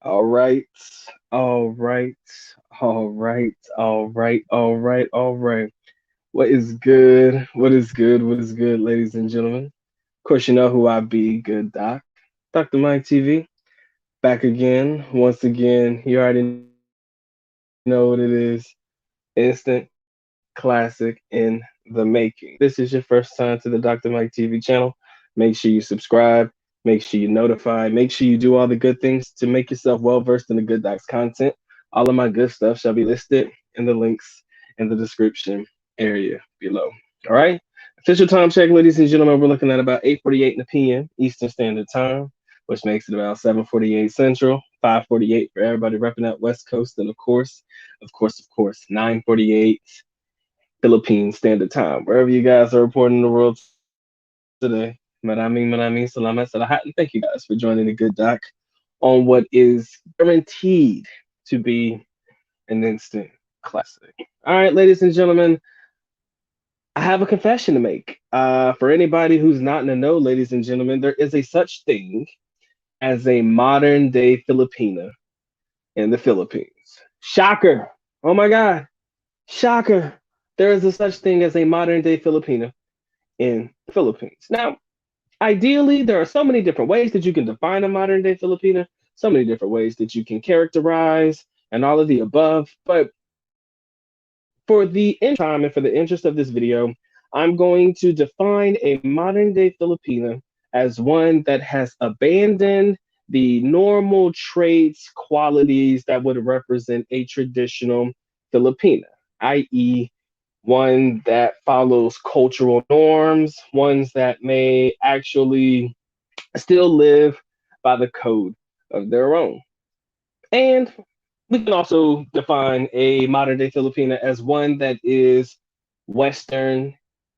All right, all right, all right, all right, all right, all right. What is good? What is good? What is good, ladies and gentlemen? Of course, you know who I be, good doc. Dr. Mike TV, back again, once again. You already know what it is. Instant classic in the making. If this is your first time to the Dr. Mike TV channel, make sure you subscribe, make sure you notify, make sure you do all the good things to make yourself well versed in the Good Docs content. All of my good stuff shall be listed in the links in the description area below. All right. Official time check, ladies and gentlemen. We're looking at about 8:48 in the p.m. Eastern Standard Time, which makes it about 7:48 Central, 5:48 for everybody repping that West Coast, and of course, 9:48 Philippine Standard Time. Wherever you guys are reporting in the world today, maraming salamat sa lahat, and thank you guys for joining the Good Doc on what is guaranteed to be an instant classic. All right, ladies and gentlemen, I have a confession to make. For anybody who's not in the know, ladies and gentlemen, there is a such thing as a modern day Filipina in the Philippines. Shocker! Oh my God! Shocker! There is a such thing as a modern day Filipina in the Philippines. Now, ideally, there are so many different ways that you can define a modern day Filipina, so many different ways that you can characterize, and all of the above. But for the time and for the interest of this video, I'm going to define a modern day Filipina as one that has abandoned the normal traits, qualities that would represent a traditional Filipina, i.e., one that follows cultural norms, ones that may actually still live by the code of their own. And we can also define a modern day Filipina as one that is Western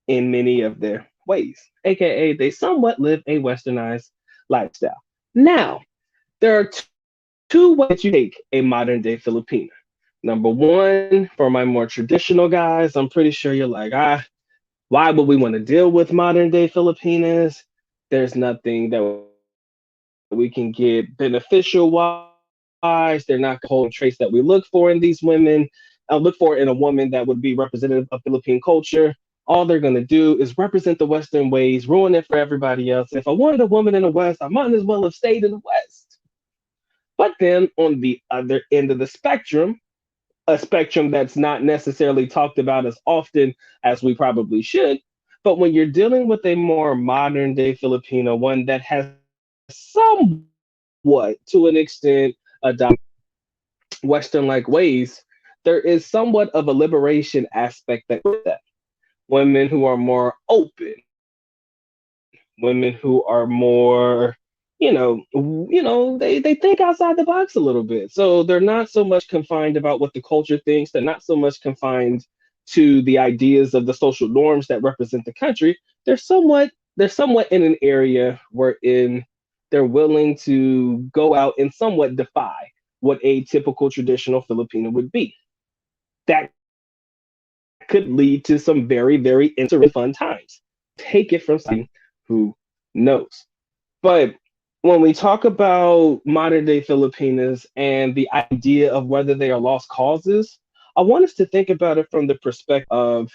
in many of their ways, aka they somewhat live a westernized lifestyle. Now, there are two ways that you can take a modern day Filipina. Number one, for my more traditional guys, I'm pretty sure you're like, why would we want to deal with modern day Filipinas? There's nothing that we can get beneficial wise. They're not going to hold traits that we look for in these women. Look for in a woman that would be representative of Philippine culture. All they're going to do is represent the Western ways, ruin it for everybody else. And if I wanted a woman in the West, I might as well have stayed in the West. But then on the other end of the spectrum, a spectrum that's not necessarily talked about as often as we probably should. But when you're dealing with a more modern day Filipino, one that has somewhat, to an extent, adopted Western like ways, there is somewhat of a liberation aspect that goes with that. Women who are more open, women who are more, they think outside the box a little bit. So they're not so much confined about what the culture thinks. They're not so much confined to the ideas of the social norms that represent the country. They're somewhat in an area wherein they're willing to go out and somewhat defy what a typical traditional Filipino would be. That could lead to some very, very interesting and fun times. Take it from somebody who knows. But when we talk about modern day Filipinas and the idea of whether they are lost causes, I want us to think about it from the perspective of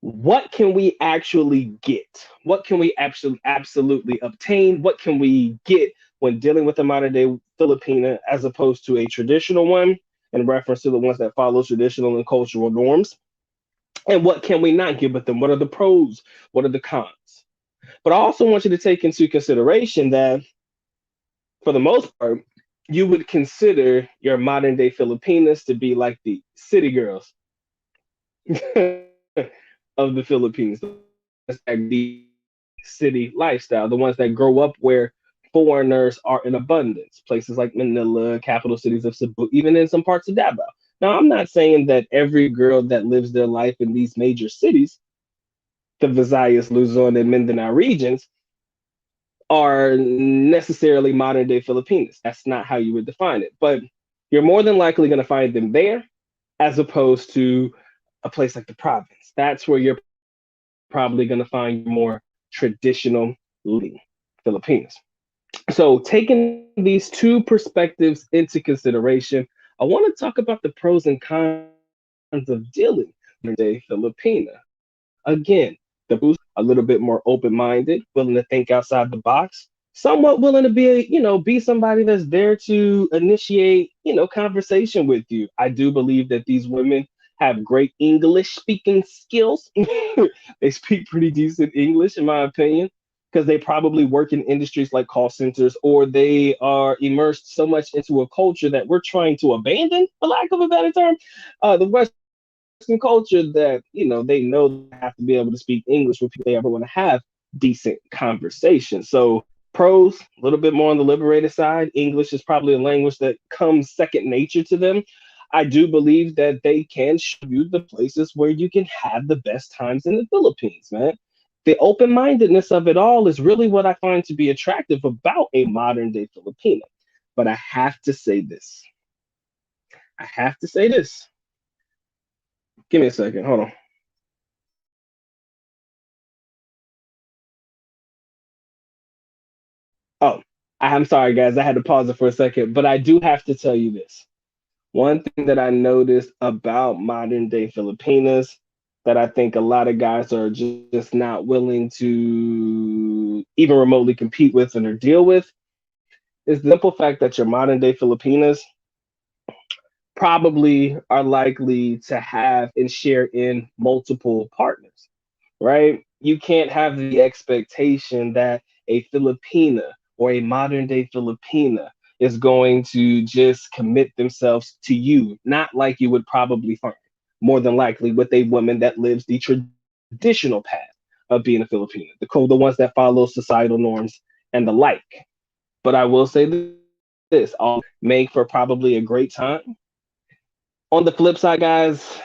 what can we actually get? What can we absolutely obtain? What can we get when dealing with a modern day Filipina as opposed to a traditional one in reference to the ones that follow traditional and cultural norms? And what can we not get with them? What are the pros? What are the cons? But I also want you to take into consideration that for the most part, you would consider your modern day Filipinas to be like the city girls of the Philippines, the ones that grew up in the city lifestyle, the ones that grow up where foreigners are in abundance, places like Manila, capital cities of Cebu, even in some parts of Davao. Now, I'm not saying that every girl that lives their life in these major cities, the Visayas, Luzon, and Mindanao regions, are necessarily modern day Filipinas. That's not how you would define it. But you're more than likely going to find them there as opposed to a place like the province. That's where you're probably going to find your more traditional living Filipinos. So, taking these two perspectives into consideration, I want to talk about the pros and cons of dealing day Filipina. Again, the pros, a little bit more open-minded, willing to think outside the box, somewhat willing to be, be somebody that's there to initiate, conversation with you. I do believe that these women have great English speaking skills. They speak pretty decent English, in my opinion, because they probably work in industries like call centers, or they are immersed so much into a culture that we're trying to abandon, for lack of a better term. The Western culture that, they know they have to be able to speak English with people they ever want to have decent conversation. So, pros, a little bit more on the liberated side. English is probably a language that comes second nature to them. I do believe that they can show you the places where you can have the best times in the Philippines, man. The open mindedness of it all is really what I find to be attractive about a modern day Filipino. But I have to say this. I have to say this. Give me a second. Hold on. Oh, I'm sorry, guys. I had to pause it for a second, but I do have to tell you this. One thing that I noticed about modern day Filipinas that I think a lot of guys are just not willing to even remotely compete with and or deal with is the simple fact that your modern day Filipinas probably are likely to have and share in multiple partners, right? You can't have the expectation that a Filipina or a modern day Filipina is going to just commit themselves to you, not like you would probably find more than likely with a woman that lives the traditional path of being a Filipina, the ones that follow societal norms and the like. But I will say this, all make for probably a great time. On the flip side, guys,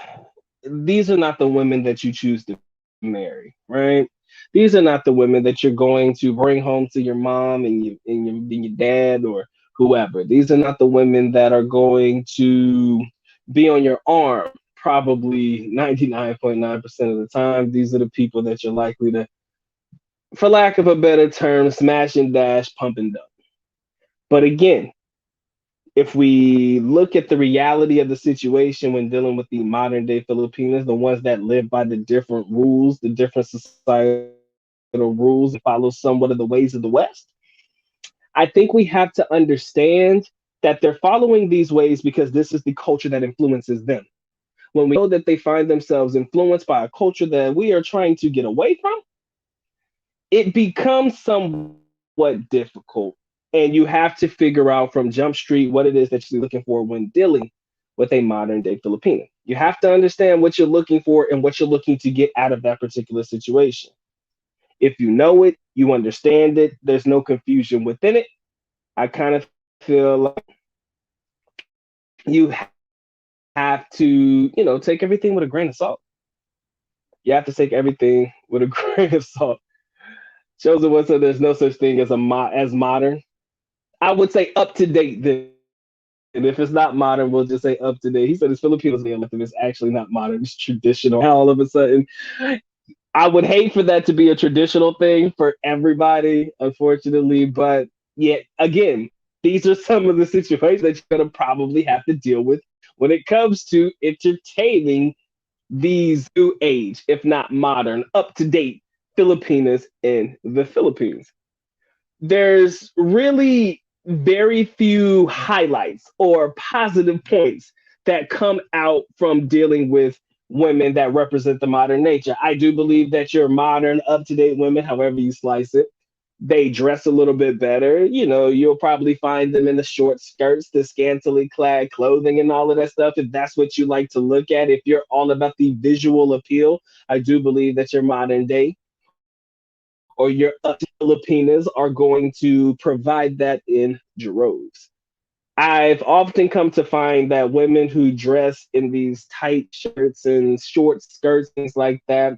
these are not the women that you choose to marry, right? These are not the women that you're going to bring home to your mom and your dad or whoever. These are not the women that are going to be on your arm probably 99.9% of the time. These are the people that you're likely to, for lack of a better term, smash and dash, pump and dump. But again, if we look at the reality of the situation when dealing with the modern day Filipinos, the ones that live by the different rules, the different societal rules, and follow somewhat of the ways of the West, I think we have to understand that they're following these ways because this is the culture that influences them. When we know that they find themselves influenced by a culture that we are trying to get away from, it becomes somewhat difficult. And you have to figure out from Jump Street what it is that you're looking for when dealing with a modern day Filipino. You have to understand what you're looking for and what you're looking to get out of that particular situation. If you know it, you understand it, there's no confusion within it. I kind of feel like you have to, take everything with a grain of salt. You have to take everything with a grain of salt. Joseph once said there's no such thing as as modern. I would say up to date then. If it's not modern, we'll just say up to date. He said it's Filipinos way of life, and it's actually not modern. It's traditional. And now all of a sudden, I would hate for that to be a traditional thing for everybody, unfortunately. But yet again, these are some of the situations that you're gonna probably have to deal with when it comes to entertaining these new age, if not modern, up to date Filipinas in the Philippines. There's really very few highlights or positive points that come out from dealing with women that represent the modern nature. I do believe that your modern, up to date women, however you slice it, they dress a little bit better. You'll probably find them in the short skirts, the scantily clad clothing, and all of that stuff. If that's what you like to look at, if you're all about the visual appeal, I do believe that your modern day or your Filipinas are going to provide that in droves. I've often come to find that women who dress in these tight shirts and short skirts, things like that,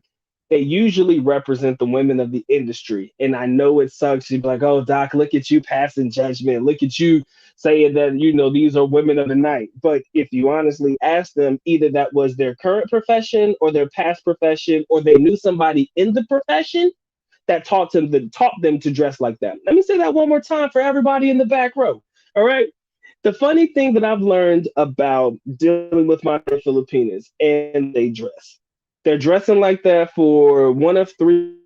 they usually represent the women of the industry. And I know it sucks. You'd be like, oh, Doc, look at you passing judgment. Look at you saying that, these are women of the night. But if you honestly ask them, either that was their current profession or their past profession, or they knew somebody in the profession that taught them to dress like that. Let me say that one more time for everybody in the back row. All right. The funny thing that I've learned about dealing with modern Filipinas and the way they dress, they're dressing like that for one of three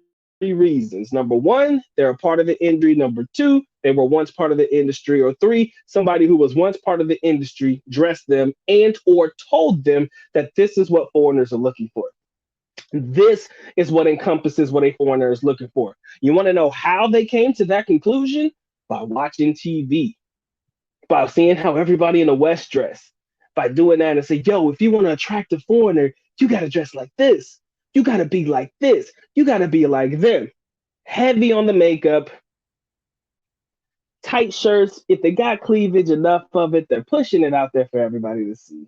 reasons. Number one, they're a part of the industry. Number two, they were once part of the industry. Or three, somebody who was once part of the industry dressed them and or told them that this is what foreigners are looking for. This is what encompasses what a foreigner is looking for. You want to know how they came to that conclusion? By watching TV, by seeing how everybody in the West dress, by doing that and say, yo, if you want to attract a foreigner, you got to dress like this. You got to be like this. You got to be like them. Heavy on the makeup, tight shirts. If they got cleavage, enough of it, they're pushing it out there for everybody to see.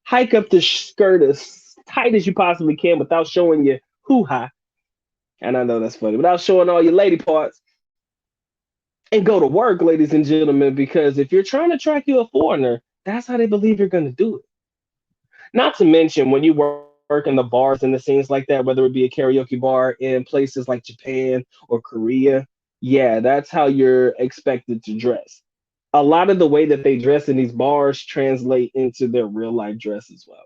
Hike up the skirt as tight as you possibly can without showing your hoo ha. And I know that's funny, without showing all your lady parts. And go to work, ladies and gentlemen, because if you're trying to track you a foreigner, that's how they believe you're going to do it. Not to mention when you work in the bars and the scenes like that, whether it be a karaoke bar in places like Japan or Korea, yeah, that's how you're expected to dress. A lot of the way that they dress in these bars translate into their real life dress as well.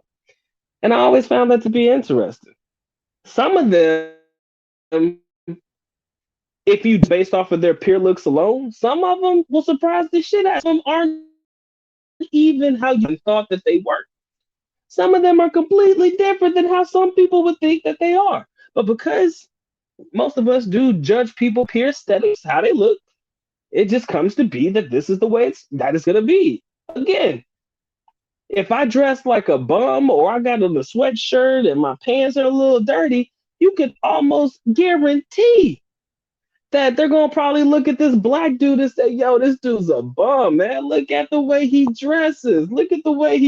And I always found that to be interesting. Some of them, if you based off of their peer looks alone, some of them will surprise the shit out of you. Some of them aren't even how you thought that they were. Some of them are completely different than how some people would think that they are. But because most of us do judge people peer aesthetics, how they look, it just comes to be that this is the way it's gonna be. Again, if I dress like a bum or I got on a sweatshirt and my pants are a little dirty, you could almost guarantee that they're gonna probably look at this black dude and say, "Yo, this dude's a bum, man. Look at the way he dresses. Look at the way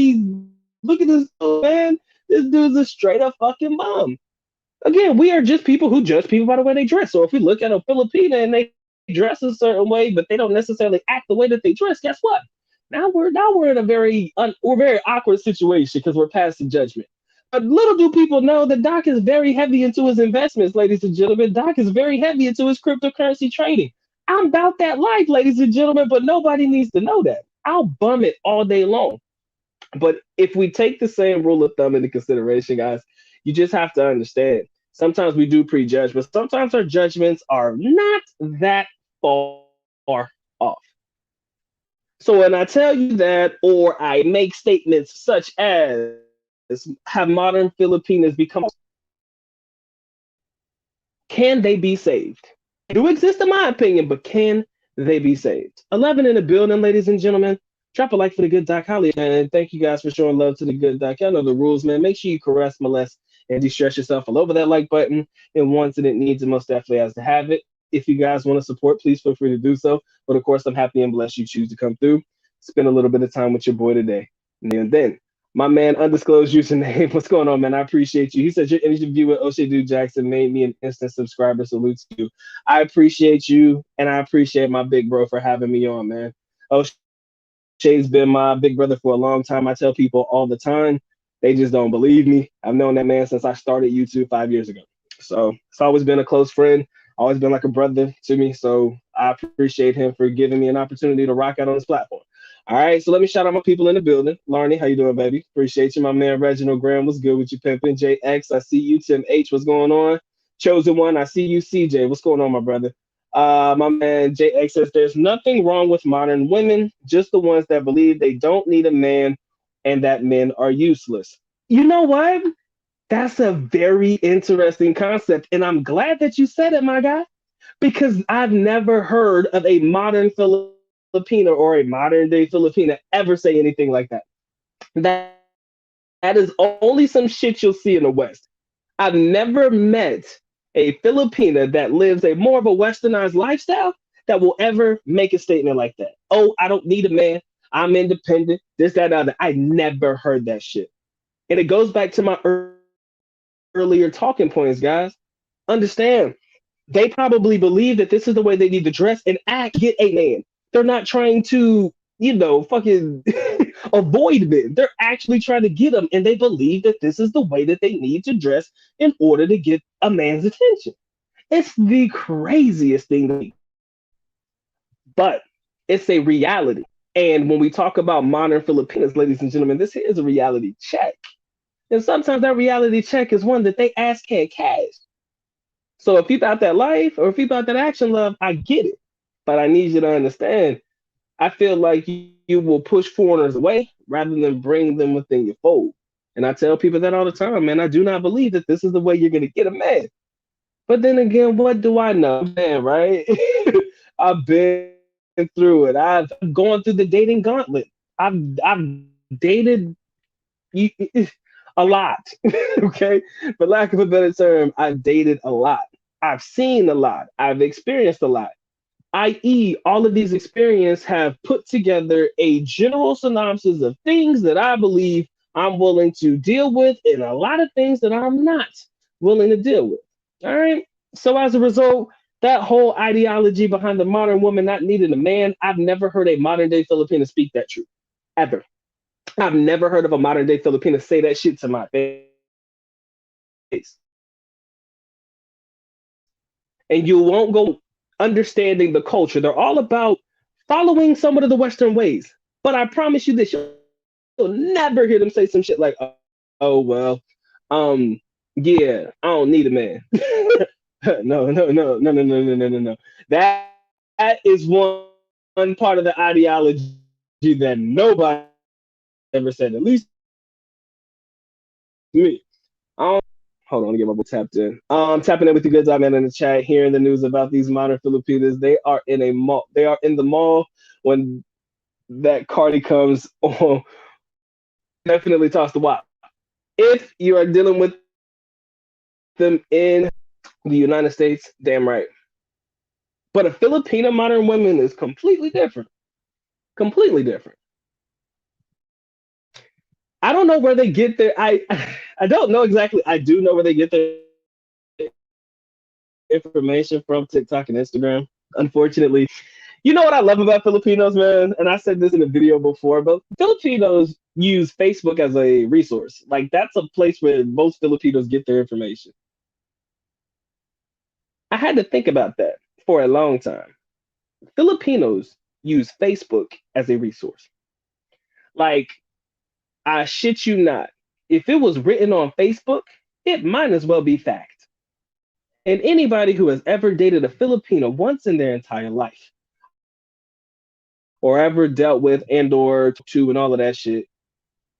look at this dude, man. This dude's a straight up fucking bum." Again, we are just people who judge people by the way they dress. So if we look at a Filipina and they dress a certain way, but they don't necessarily act the way that they dress, guess what? Now we're in a we're very awkward situation because we're past the judgment. But little do people know that Doc is very heavy into his investments, ladies and gentlemen. Doc is very heavy into his cryptocurrency trading. I'm about that life, ladies and gentlemen, but nobody needs to know that. I'll bum it all day long. But if we take the same rule of thumb into consideration, guys, you just have to understand. Sometimes we do prejudge, but sometimes our judgments are not that far off. So when I tell you that, or I make statements such as have modern Filipinas become, can they be saved? They do exist in my opinion, but can they be saved? 11 in the building, ladies and gentlemen. Drop a like for the good Doc Holly, and thank you guys for showing love to the good Doc. Y'all know the rules, man. Make sure you caress, molest, and de-stress yourself all over that like button. And once it needs it, most definitely has to have it. If you guys want to support, please feel free to do so. But of course, I'm happy and blessed you choose to come through. Spend a little bit of time with your boy today. And then, my man, undisclosed username. What's going on, man? I appreciate you. He said your interview with O'Shea Dude Jackson made me an instant subscriber. Salute to you. I appreciate you, and I appreciate my big bro for having me on, man. O'Shea's been my big brother for a long time. I tell people all the time, they just don't believe me. I've known that man since I started YouTube 5 years ago. So it's always been a close friend, always been like a brother to me. So I appreciate him for giving me an opportunity to rock out on this platform. All right, so let me shout out my people in the building. Larney, how you doing, baby? Appreciate you. My man Reginald Graham, what's good with you, pimping? JX, I see you. Tim H, what's going on? Chosen One, I see you. CJ, what's going on, my brother? My man JX says there's nothing wrong with modern women, just the ones that believe they don't need a man and that men are useless. You know what? That's a very interesting concept, and I'm glad that you said it, my guy, because I've never heard of a modern Filipina or a modern day Filipina ever say anything like that. That is only some shit you'll see in the West. I've never met a Filipina that lives a more of a westernized lifestyle that will ever make a statement like that. Oh, I don't need a man. I'm independent. This, that, other. I never heard that shit. And it goes back to my earlier talking points, guys. Understand, they probably believe that this is the way they need to dress and act to get a man. They're not trying to, fucking avoid men. They're actually trying to get them, and they believe that this is the way that they need to dress in order to get a man's attention. It's the craziest thing, but it's a reality. And when we talk about modern Filipinas, ladies and gentlemen, this is a reality check. And sometimes that reality check is one that they ass can't cash. So if you thought that life or if you thought that action love, I get it. But I need you to understand, I feel like you will push foreigners away rather than bring them within your fold. And I tell people that all the time, man. I do not believe that this is the way you're going to get a man. But then again, what do I know, man? Right? I've been through it. I've gone through the dating gauntlet. I've dated a lot. Okay, for lack of a better term, I've dated a lot. I've seen a lot. I've experienced a lot, i.e., all of these experiences have put together a general synopsis of things that I believe I'm willing to deal with and a lot of things that I'm not willing to deal with. All right. So as a result, that whole ideology behind the modern woman not needing a man, I've never heard a modern day Filipino speak that truth. Ever. I've never heard of a modern day Filipino say that shit to my face. And you won't go understanding the culture. They're all about following somewhat of the Western ways. But I promise you this, you'll never hear them say some shit like, oh, well, yeah, I don't need a man. No. That is one part of the ideology that nobody ever said, at least to me. Hold on, let me get my book tapped in. Tapping in with the good dog man in the chat, hearing the news about these modern Filipinas. They are in a mall. They are in the mall when that Cardi comes on. Definitely toss the wop. If you are dealing with them in the United States, damn right. But a Filipina modern woman is completely different. Completely different. I don't know where they get their I don't know exactly. I do know where they get their information from TikTok and Instagram. Unfortunately, you know what I love about Filipinos, man? And I said this in a video before, but Filipinos use Facebook as a resource. Like that's a place where most Filipinos get their information. I had to think about that for a long time. Filipinos use Facebook as a resource. Like, I shit you not. If it was written on Facebook, it might as well be fact. And anybody who has ever dated a Filipino once in their entire life, or ever dealt with and or talked to and all of that shit,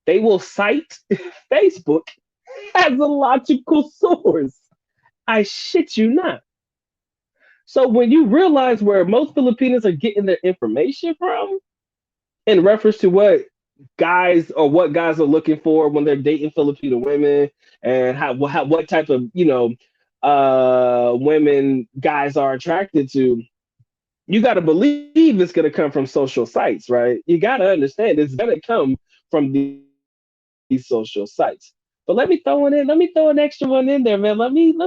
they will cite Facebook as a logical source. I shit you not. So when you realize where most Filipinos are getting their information from in reference to what guys are looking for when they're dating Filipino women and how what type of women guys are attracted to, you got to believe it's going to come from social sites, right? You got to understand it's going to come from these social sites. But let me throw it in. Let me throw an extra one in there, man. Let me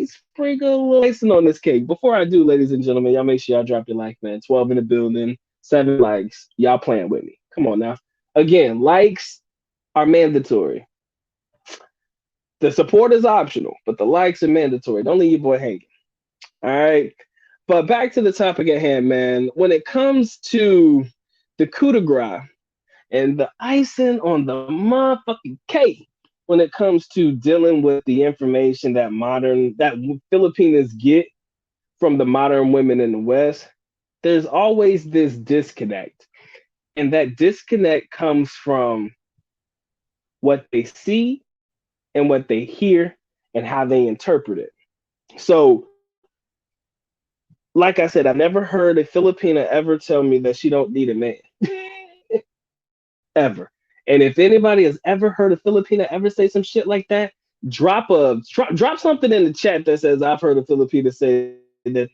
sprinkle a little icing on this cake. Before I do, ladies and gentlemen, y'all make sure y'all drop your like, man. 12 in the building, 7 likes. Y'all playing with me. Come on now. Again, likes are mandatory. The support is optional, but the likes are mandatory. Don't leave your boy hanging. All right. But back to the topic at hand, man. When it comes to the coup de grace and the icing on the motherfucking cake, when it comes to dealing with the information that Filipinos get from the modern women in the West, there's always this disconnect. And that disconnect comes from what they see and what they hear and how they interpret it. So, like I said, I've never heard a Filipina ever tell me that she don't need a man. Ever. And if anybody has ever heard a Filipina ever say some shit like that, drop something in the chat that says I've heard a Filipina say that they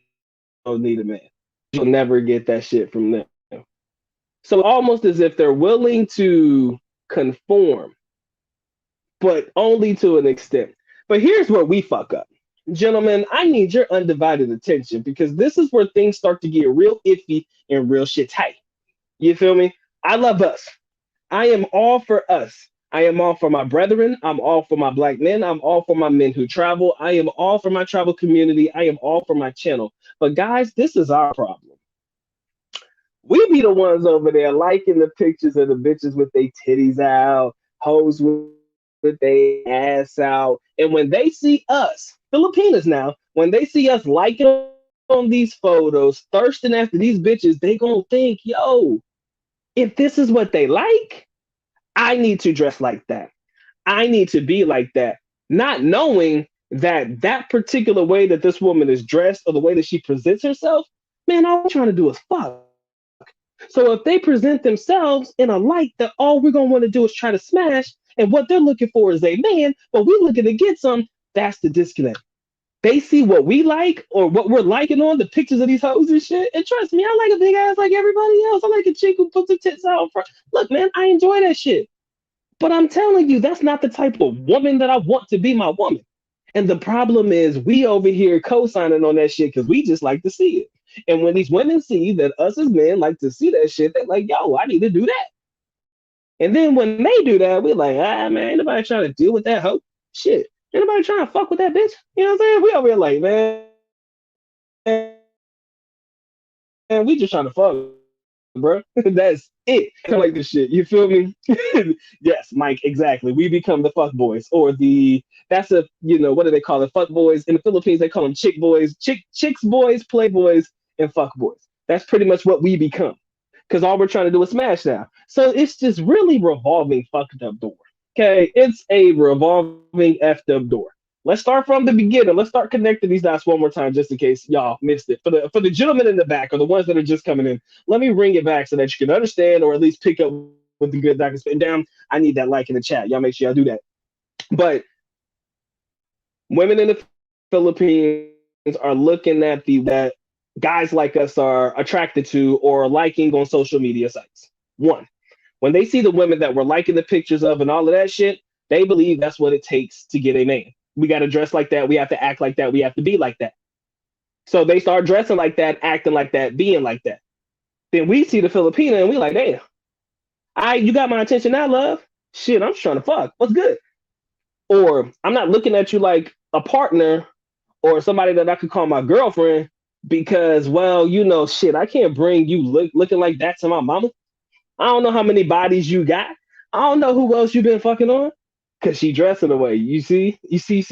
don't need a man. You'll never get that shit from them. So it's almost as if they're willing to conform, but only to an extent. But here's where we fuck up. Gentlemen, I need your undivided attention because this is where things start to get real iffy and real shit tight. You feel me? I love us. I am all for us. I am all for my brethren. I'm all for my black men. I'm all for my men who travel. I am all for my travel community. I am all for my channel. But guys, this is our problem. We be the ones over there liking the pictures of the bitches with their titties out, hoes with their ass out. And when they see us, Filipinas now, when they see us liking on these photos, thirsting after these bitches, they gonna think, yo, if this is what they like, I need to dress like that. I need to be like that. Not knowing that that particular way that this woman is dressed or the way that she presents herself, man, all we're trying to do is fuck. So if they present themselves in a light that all we're gonna want to do is try to smash, and what they're looking for is a man, but we looking to get some, that's the disconnect. They see what we like or what we're liking on the pictures of these hoes and shit. And trust me, I like a big ass like everybody else. I like a chick who puts her tits out in front. Look, man, I enjoy that shit. But I'm telling you, that's not the type of woman that I want to be my woman. And the problem is, we over here co-signing on that shit because we just like to see it. And when these women see that us as men like to see that shit, they're like, yo, I need to do that. And then when they do that, we're like, ah, man, ain't nobody trying to deal with that hoe. Shit. Ain't nobody trying to fuck with that bitch. You know what I'm saying? We over here like, man, we just trying to fuck, bro. That's it. I don't like this shit. You feel me? Yes, Mike, exactly. We become the fuck boys or that's what do they call it? Fuck boys. In the Philippines, they call them chick boys, chicks boys, playboys, and fuck boys. That's pretty much what we become because all we're trying to do is smash now. So it's just really revolving fucked up door. Okay, it's a revolving effed up door. Let's start from the beginning. Let's start connecting these dots one more time, just in case y'all missed it. For the gentlemen in the back or the ones that are just coming in, let me bring it back so that you can understand or at least pick up what the good doc is putting down. I need that like in the chat. Y'all make sure y'all do that. But women in the Philippines are looking at the women that guys like us are attracted to or liking on social media sites. One, when they see the women that we're liking the pictures of and all of that shit, they believe that's what it takes to get a man. We got to dress like that. We have to act like that. We have to be like that. So they start dressing like that, acting like that, being like that. Then we see the Filipina and we like, damn, you got my attention now, love. Shit, I'm just trying to fuck. What's good? Or I'm not looking at you like a partner or somebody that I could call my girlfriend because, well, shit, I can't bring you looking like that to my mama. I don't know how many bodies you got. I don't know who else you been fucking on. Cause she dressing away. You see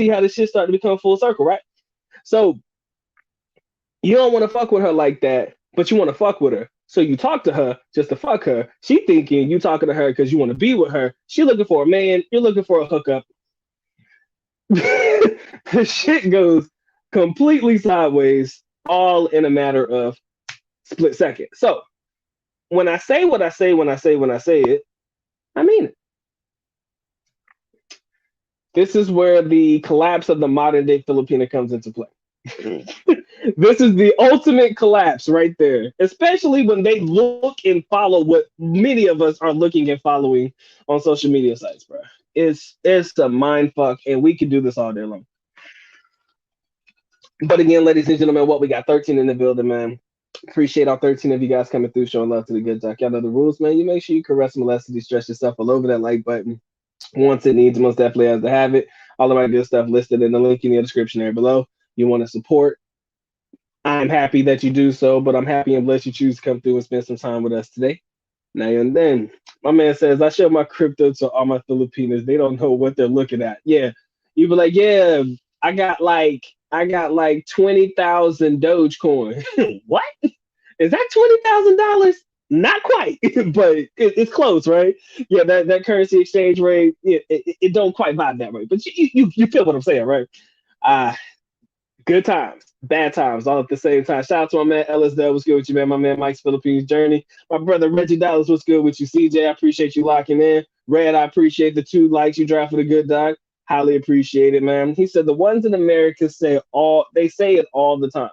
how this shit starting to become full circle, right? So you don't want to fuck with her like that, but you want to fuck with her. So you talk to her just to fuck her. She thinking you talking to her because you want to be with her. She looking for a man. You're looking for a hookup. The shit goes completely sideways, all in a matter of split second. So when I say what I say, when I say it, I mean it. This is where the collapse of the modern day Filipina comes into play. This is the ultimate collapse right there, especially when they look and follow what many of us are looking and following on social media sites, bro. It's a mind fuck, and we could do this all day long. But again, ladies and gentlemen, what we got 13 in the building, man. Appreciate all 13 of you guys coming through, showing love to the good doc. Y'all know the rules, man. You make sure you caress, molest, and stretch yourself all over that like button. Once it needs, most definitely has to have it. All of my good stuff listed in the link in the description there below. You want to support, I'm happy that you do so, but I'm happy and blessed you choose to come through and spend some time with us today. Now and then, my man says, I show my crypto to all my Filipinas. They don't know what they're looking at. Yeah. You be like, yeah, I got like 20,000 Dogecoin. What? Is that $20,000? Not quite, but it's close, right? Yeah, that currency exchange rate, it don't quite vibe that way. But you feel what I'm saying, right? Uh Good times, bad times, all at the same time. Shout out to my man Ellis Dell. What's good with you, man? My man Mike's Philippines Journey. My brother Reggie Dallas. What's good with you? CJ, I appreciate you locking in. Red, I appreciate the 2 likes you dropped for the good dog. Highly appreciate it, man. He said the ones in America they say it all the time.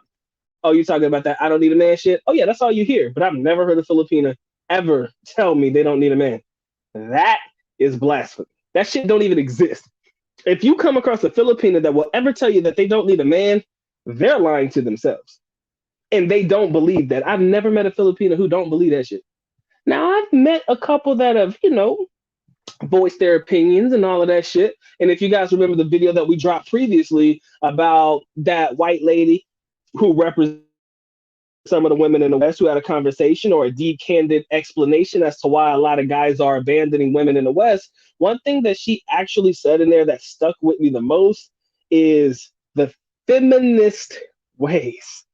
Oh, you talking about that I don't need a man shit? Oh yeah, that's all you hear. But I've never heard a Filipina ever tell me they don't need a man. That is blasphemy. That shit don't even exist. If you come across a Filipina that will ever tell you that they don't need a man, they're lying to themselves. And they don't believe that. I've never met a Filipina who don't believe that shit. Now, I've met a couple that have, voice their opinions and all of that shit. And if you guys remember the video that we dropped previously about that white lady who represented some of the women in the West who had a conversation or a deep, candid explanation as to why a lot of guys are abandoning women in the West, one thing that she actually said in there that stuck with me the most is the feminist ways.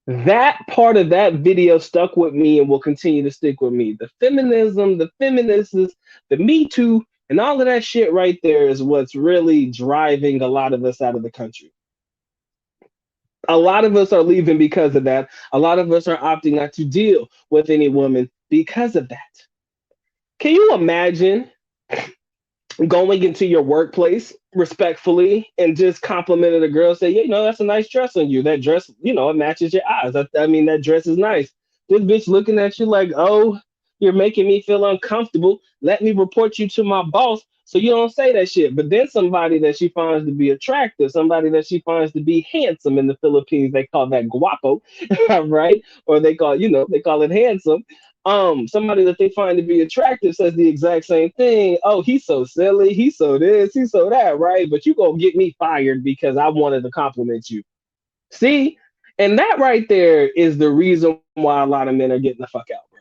That part of that video stuck with me and will continue to stick with me. The feminism, the feminists, the Me Too, and all of that shit right there is what's really driving a lot of us out of the country. A lot of us are leaving because of that. A lot of us are opting not to deal with any woman because of that. Can you imagine going into your workplace respectfully and just complimenting a girl, say, yeah, that's a nice dress on you. That dress, it matches your eyes. I mean, that dress is nice. This bitch looking at you like, oh, you're making me feel uncomfortable. Let me report you to my boss so you don't say that shit. But then somebody that she finds to be attractive, somebody that she finds to be handsome in the Philippines, they call that guapo, right? Or they call it handsome. Somebody that they find to be attractive says the exact same thing. Oh, he's so silly, he's so this, he's so that, right? But you gonna get me fired because I wanted to compliment you. See? And that right there is the reason why a lot of men are getting the fuck out, bro.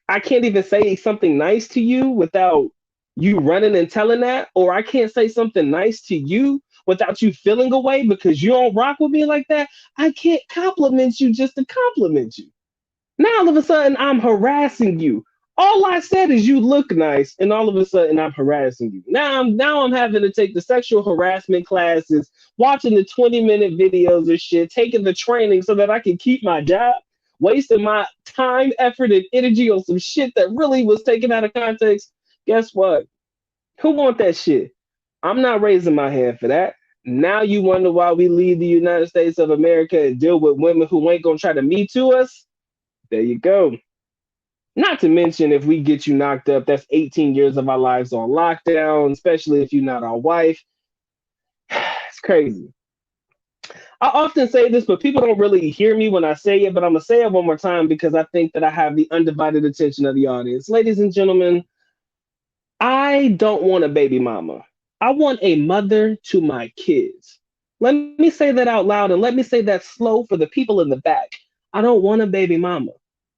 I can't even say something nice to you without you running and telling that, or I can't say something nice to you without you feeling away because you don't rock with me like that. I can't compliment you just to compliment you. Now all of a sudden I'm harassing you. All I said is you look nice, and all of a sudden I'm harassing you. Now I'm having to take the sexual harassment classes, watching the 20-minute videos of shit, taking the training so that I can keep my job, wasting my time, effort, and energy on some shit that really was taken out of context. Guess what? Who want that shit? I'm not raising my hand for that. Now you wonder why we leave the United States of America and deal with women who ain't gonna try to me to us? There you go. Not to mention, if we get you knocked up, that's 18 years of our lives on lockdown, especially if you're not our wife. It's crazy. I often say this, but people don't really hear me when I say it, but I'm going to say it one more time because I think that I have the undivided attention of the audience. Ladies and gentlemen, I don't want a baby mama. I want a mother to my kids. Let me say that out loud and let me say that slow for the people in the back. I don't want a baby mama.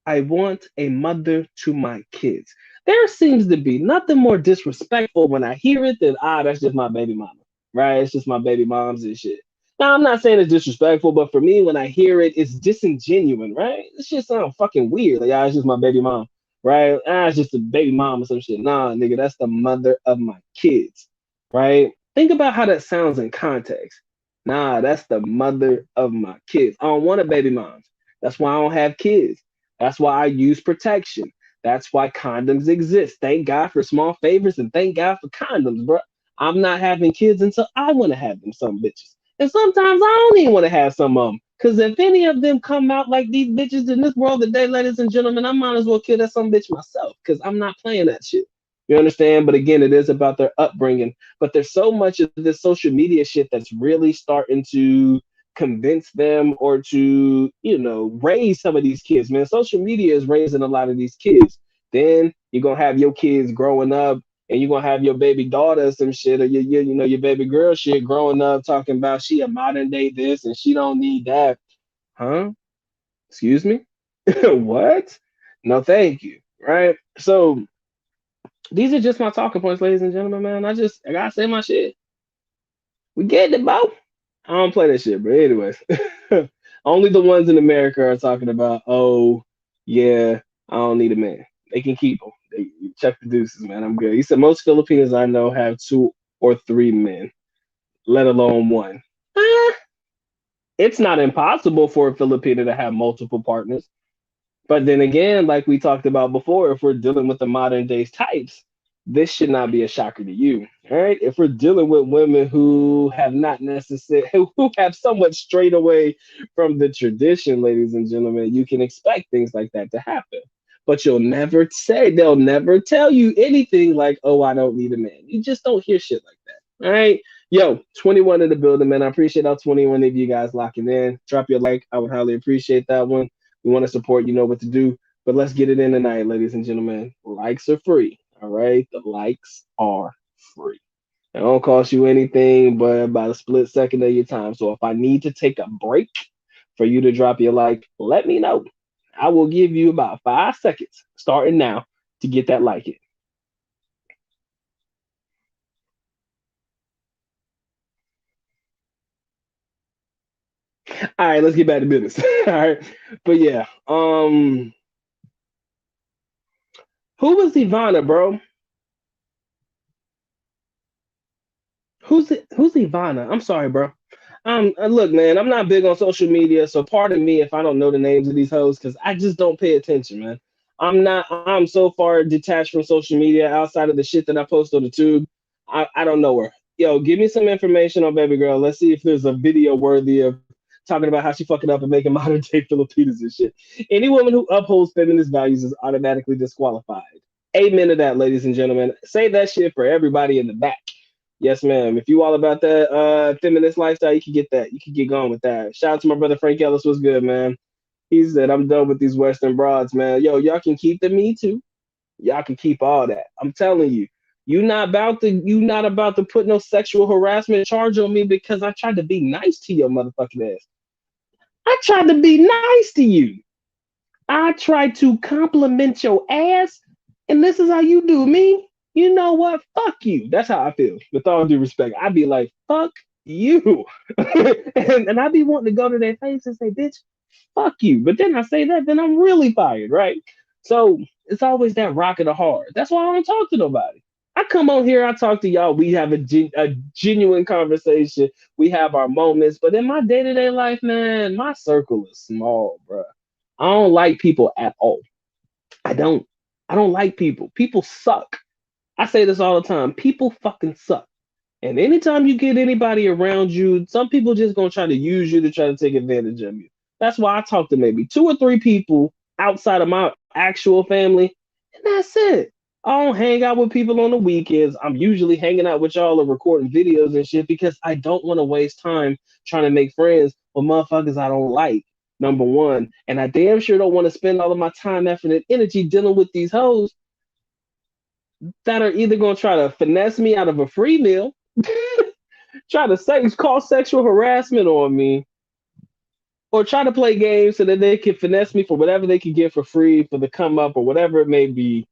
I want a mother to my kids. There seems to be nothing more disrespectful when I hear it than, that's just my baby mama, right? It's just my baby moms and shit. Now, I'm not saying it's disrespectful, but for me, when I hear it, it's disingenuous, right? This shit sounds fucking weird. Like, it's just my baby mom, right? It's just a baby mom or some shit. Nah, nigga, that's the mother of my kids, right? Think about how that sounds in context. Nah, that's the mother of my kids. I don't want a baby mom. That's why I don't have kids. That's why I use protection. That's why condoms exist. Thank God for small favors and thank God for condoms, bro. I'm not having kids until I want to have them, some bitches. And sometimes I don't even want to have some of them. Because if any of them come out like these bitches in this world today, ladies and gentlemen, I might as well kill that some bitch myself. Because I'm not playing that shit. You understand? But again, it is about their upbringing. But there's so much of this social media shit that's really starting to convince them or to, raise some of these kids, man. Social media is raising a lot of these kids. Then you're gonna have your kids growing up and you're gonna have your baby daughter or some shit, or your baby girl shit growing up talking about she a modern day this and she don't need that. Huh? Excuse me? What? No, thank you. Right? So these are just my talking points, ladies and gentlemen, man. I gotta say my shit. We getting it, bro. I don't play that shit, but anyways, only the ones in America are talking about, oh, yeah, I don't need a man. They can keep them. They, check the deuces, man. I'm good. He said most Filipinos I know have 2 or 3 men, let alone one. Eh, it's not impossible for a Filipino to have multiple partners. But then again, like we talked about before, if we're dealing with the modern days types, this should not be a shocker to you. All right. If we're dealing with women who have not necessarily, who have somewhat strayed away from the tradition, ladies and gentlemen, you can expect things like that to happen. But they'll never tell you anything like, oh, I don't need a man. You just don't hear shit like that. All right. Yo, 21 in the building, man. I appreciate all 21 of you guys locking in. Drop your like. I would highly appreciate that one. We want to support, you know what to do. But let's get it in tonight, ladies and gentlemen. Likes are free. All right? The likes are free. It don't cost you anything but about a split second of your time. So if I need to take a break for you to drop your like, let me know. I will give you about 5 seconds starting now to get that like it. All right, let's get back to business. All right. But yeah, who was Ivana, bro? Who's Ivana? I'm sorry, bro. Look, man, I'm not big on social media, so pardon me if I don't know the names of these hoes because I just don't pay attention, man. I'm so far detached from social media outside of the shit that I post on the tube. I don't know her. Yo, give me some information on baby girl. Let's see if there's a video worthy of talking about how she fucking up and making modern day Filipinas and shit. Any woman who upholds feminist values is automatically disqualified. Amen to that, ladies and gentlemen. Say that shit for everybody in the back. Yes, ma'am. If you all about that feminist lifestyle, you can get that. You can get going with that. Shout out to my brother Frank Ellis. What's good, man? He said, I'm done with these Western broads, man. Yo, y'all can keep the Me Too. Y'all can keep all that. I'm telling you. You not about to put no sexual harassment charge on me because I tried to be nice to your motherfucking ass. I tried to be nice to you. I tried to compliment your ass, and this is how you do me. You know what? Fuck you. That's how I feel. With all due respect, I'd be like, fuck you. and I'd be wanting to go to their face and say, bitch, fuck you. But then I say that, then I'm really fired, right? So it's always that rock of the hard. That's why I don't talk to nobody. I come on here, I talk to y'all. We have a genuine conversation. We have our moments. But in my day to day life, man, my circle is small, bro. I don't like people at all. I don't. I don't like people. People suck. I say this all the time. People fucking suck. And anytime you get anybody around you, some people just gonna try to use you to try to take advantage of you. That's why I talk to maybe two or three people outside of my actual family, and that's it. I don't hang out with people on the weekends. I'm usually hanging out with y'all or recording videos and shit because I don't want to waste time trying to make friends with motherfuckers I don't like. Number one, and I damn sure don't want to spend all of my time, effort, and energy dealing with these hoes that are either gonna try to finesse me out of a free meal, try to call sexual harassment on me, or try to play games so that they can finesse me for whatever they can get for free for the come up or whatever it may be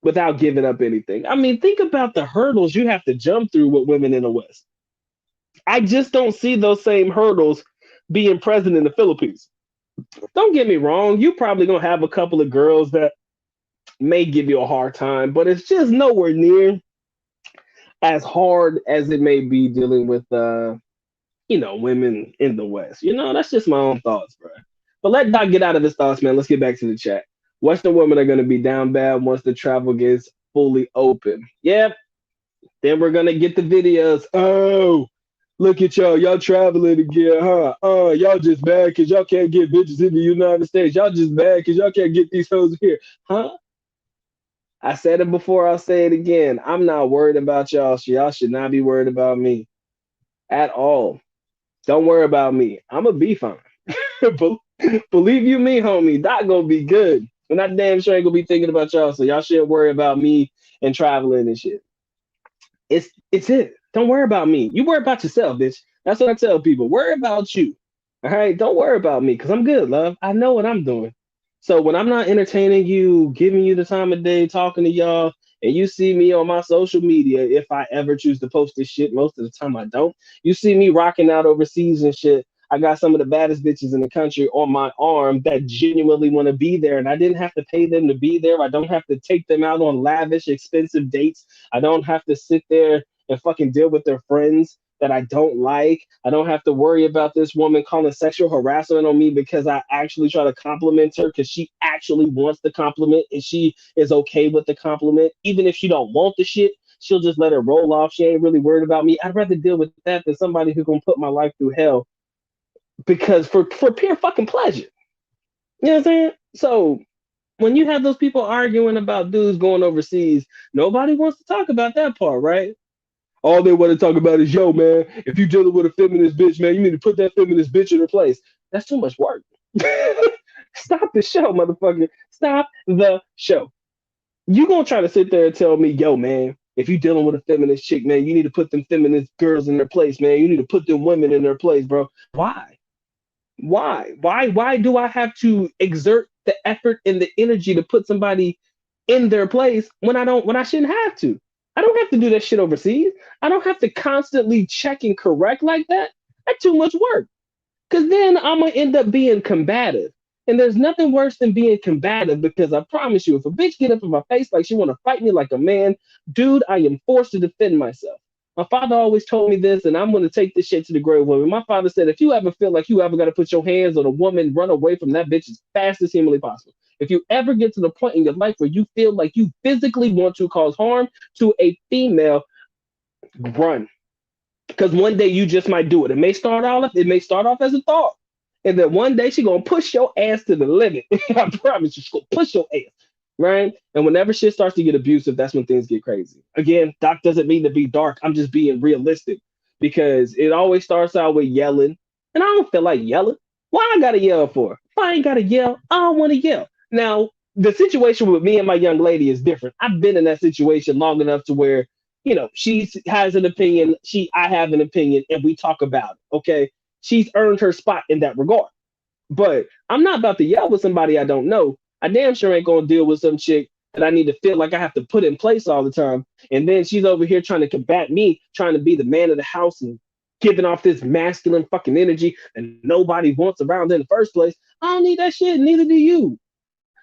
without giving up anything. I mean, think about the hurdles you have to jump through with women in the West. I just don't see those same hurdles being present in the Philippines. Don't get me wrong, you probably gonna have a couple of girls that may give you a hard time, but it's just nowhere near as hard as it may be dealing with women in the West. That's just my own thoughts, bro. But let Doc get out of his thoughts, man. Let's get back to the chat. Western women are gonna be down bad once the travel gets fully open. Yep. Then we're gonna get the videos. Oh, look at y'all traveling again, huh? Oh, y'all just mad because y'all can't get bitches in the United States. Y'all just mad because y'all can't get these hoes here, huh? I said it before, I'll say it again. I'm not worried about y'all, so y'all should not be worried about me at all. Don't worry about me. I'm gonna be fine. Believe you me, homie, that gonna be good. And I damn sure ain't gonna be thinking about y'all, so y'all shouldn't worry about me and traveling and shit. It's it. Don't worry about me. You worry about yourself, bitch. That's what I tell people. Worry about you. All right. Don't worry about me because I'm good, love. I know what I'm doing. So when I'm not entertaining you, giving you the time of day, talking to y'all, and you see me on my social media, if I ever choose to post this shit, most of the time I don't. You see me rocking out overseas and shit. I got some of the baddest bitches in the country on my arm that genuinely want to be there, and I didn't have to pay them to be there. I don't have to take them out on lavish, expensive dates. I don't have to sit there and fucking deal with their friends that I don't like. I don't have to worry about this woman calling sexual harassment on me because I actually try to compliment her because she actually wants the compliment and she is okay with the compliment. Even if she don't want the shit, she'll just let it roll off. She ain't really worried about me. I'd rather deal with that than somebody who's gonna put my life through hell because for pure fucking pleasure. You know what I'm saying? So when you have those people arguing about dudes going overseas, nobody wants to talk about that part, right? All they want to talk about is, yo, man, if you dealing with a feminist bitch, man, you need to put that feminist bitch in her place. That's too much work. Stop the show, motherfucker. Stop the show. You gonna try to sit there and tell me, yo, man, if you dealing with a feminist chick, man, you need to put them feminist girls in their place, man. You need to put them women in their place, bro. Why? Why do I have to exert the effort and the energy to put somebody in their place when I shouldn't have to? I don't have to do that shit overseas. I don't have to constantly check and correct like that. That's too much work. Cause then I'm gonna end up being combative. And there's nothing worse than being combative because I promise you, if a bitch get up in my face like she wanna fight me like a man, dude, I am forced to defend myself. My father always told me this, and I'm gonna take this shit to the grave with me. My father said, if you ever feel like you ever gotta put your hands on a woman, run away from that bitch as fast as humanly possible. If you ever get to the point in your life where you feel like you physically want to cause harm to a female, run, because one day you just might do it. It may start off as a thought. And then one day she gonna push your ass to the limit. I promise you, she's gonna push your ass. Right? And whenever shit starts to get abusive, that's when things get crazy. Again, Doc doesn't mean to be dark. I'm just being realistic because it always starts out with yelling. And I don't feel like yelling. Why I gotta yell for? If I ain't gotta yell, I don't wanna yell. Now, the situation with me and my young lady is different. I've been in that situation long enough to where she has an opinion, I have an opinion, and we talk about it. Okay, she's earned her spot in that regard. But I'm not about to yell with somebody I don't know. I damn sure ain't gonna deal with some chick that I need to feel like I have to put in place all the time. And then she's over here trying to combat me, trying to be the man of the house and giving off this masculine fucking energy and nobody wants around in the first place. I don't need that shit, neither do you.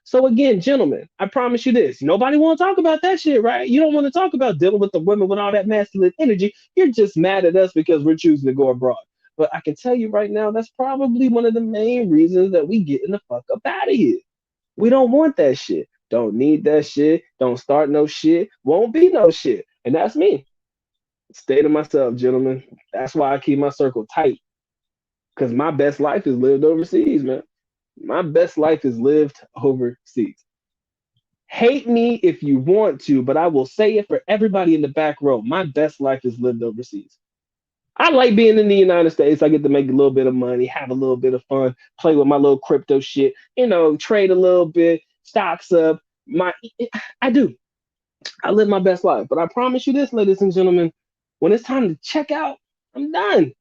So again, gentlemen, I promise you this. Nobody want to talk about that shit, right? You don't want to talk about dealing with the women with all that masculine energy. You're just mad at us because we're choosing to go abroad. But I can tell you right now, that's probably one of the main reasons that we getting the fuck up out of here. We don't want that shit. Don't need that shit. Don't start no shit. Won't be no shit. And that's me. Stay to myself, gentlemen. That's why I keep my circle tight. Because my best life is lived overseas, man. My best life is lived overseas. Hate me if you want to, but I will say it for everybody in the back row. My best life is lived overseas. I like being in the United States. I get to make a little bit of money, have a little bit of fun, play with my little crypto shit, trade a little bit, stocks up. I do. I live my best life. But I promise you this, ladies and gentlemen, when it's time to check out, I'm done.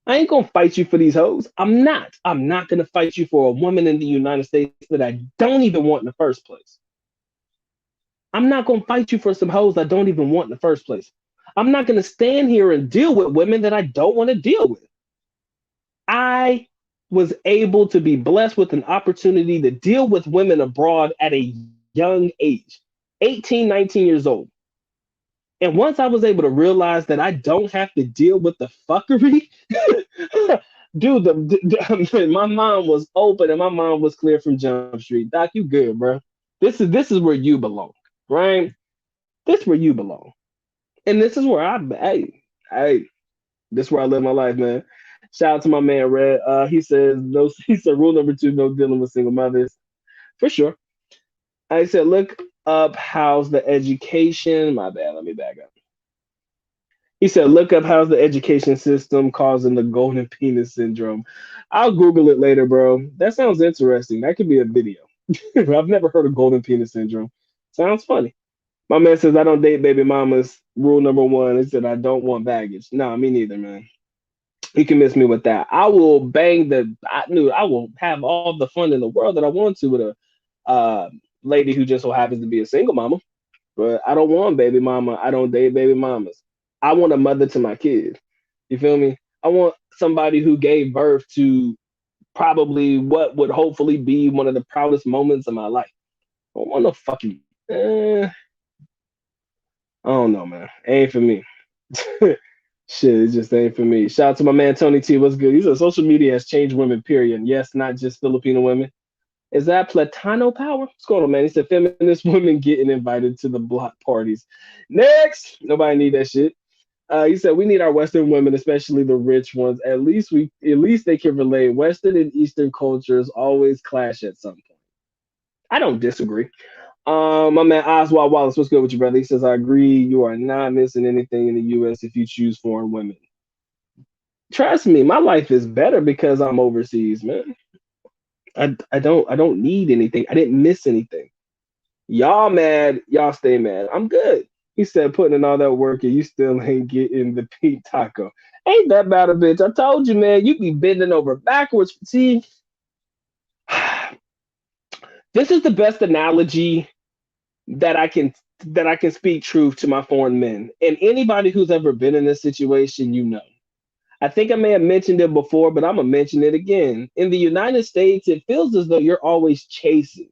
I ain't gonna fight you for these hoes. I'm not. I'm not gonna fight you for a woman in the United States that I don't even want in the first place. I'm not gonna fight you for some hoes I don't even want in the first place. I'm not gonna stand here and deal with women that I don't want to deal with. I was able to be blessed with an opportunity to deal with women abroad at a young age, 18, 19 years old. And once I was able to realize that I don't have to deal with the fuckery, dude, my mind was open and my mind was clear from Jump Street. Doc, you good, bro? This is where you belong, right? This is where you belong, and this is where hey, this is where I live my life, man. Shout out to my man Red. He says no. He said rule number 2: no dealing with single mothers, for sure. I said look up how's the education. My bad. Let me back up. He said, look up how's the education system causing the golden penis syndrome. I'll Google it later, bro. That sounds interesting. That could be a video. I've never heard of golden penis syndrome. Sounds funny. My man says, I don't date baby mamas. Rule number 1 is that I don't want baggage. Nah, me neither, man. You can miss me with that. I will I will have all the fun in the world that I want to with a lady who just so happens to be a single mama. But I don't want baby mama. I don't date baby mamas. I want a mother to my kid. You feel me? I want somebody who gave birth to probably what would hopefully be one of the proudest moments of my life. I don't want no fucking. I don't know, man. Ain't for me. Shit, it just ain't for me. Shout out to my man Tony T. What's good? He said social media has changed women, period. Yes, not just Filipino women. Is that Platano power? What's going on, man? He said feminist women getting invited to the block parties. Next, nobody need that shit. He said we need our Western women, especially the rich ones. At least they can relate. Western and Eastern cultures always clash at some point. I don't disagree. My man Oswald Wallace, what's good with you, brother? He says I agree. You are not missing anything in the U.S. if you choose foreign women. Trust me, my life is better because I'm overseas, man. I don't need anything. I didn't miss anything. Y'all mad, y'all stay mad. I'm good. He said, putting in all that work and you still ain't getting the pink taco. Ain't that bad a bitch? I told you, man, you be bending over backwards. See, this is the best analogy that I can that I can speak truth to my foreign men. And anybody who's ever been in this situation, you know. I think I may have mentioned it before, but I'm gonna mention it again. In the United States, it feels as though you're always chasing.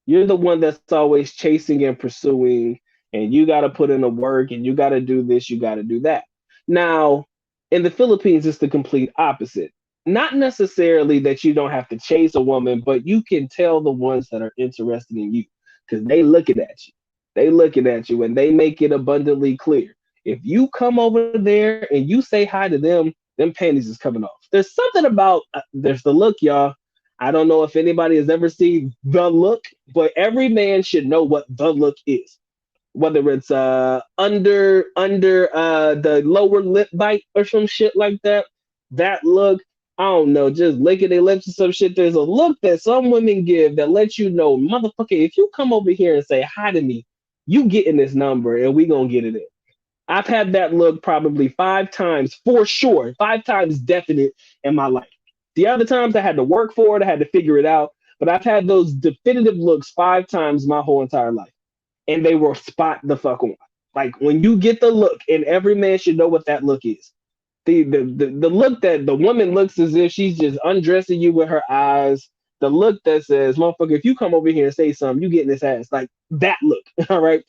You're the one that's always chasing and pursuing, and you got to put in the work, and you got to do this, you got to do that. Now, in the Philippines, it's the complete opposite. Not necessarily that you don't have to chase a woman, but you can tell the ones that are interested in you because they looking at you. They looking at you, and they make it abundantly clear. If you come over there and you say hi to them panties is coming off. There's something about there's the look, y'all. I don't know if anybody has ever seen The Look, but every man should know what The Look is. Whether it's under the lower lip bite or some shit like that. That look, I don't know, just licking their lips or some shit. There's a look that some women give that lets you know, motherfucker, if you come over here and say hi to me, you getting this number and we gonna get it in. I've had that look probably 5 times for sure, 5 times definite in my life. The other times I had to work for it, I had to figure it out, but I've had those definitive looks 5 times my whole entire life, and they were spot the fuck on. Like when you get the look, and every man should know what that look is. The look that the woman looks as if she's just undressing you with her eyes. The look that says, "Motherfucker, if you come over here and say something, you getting this ass." Like that look. All right,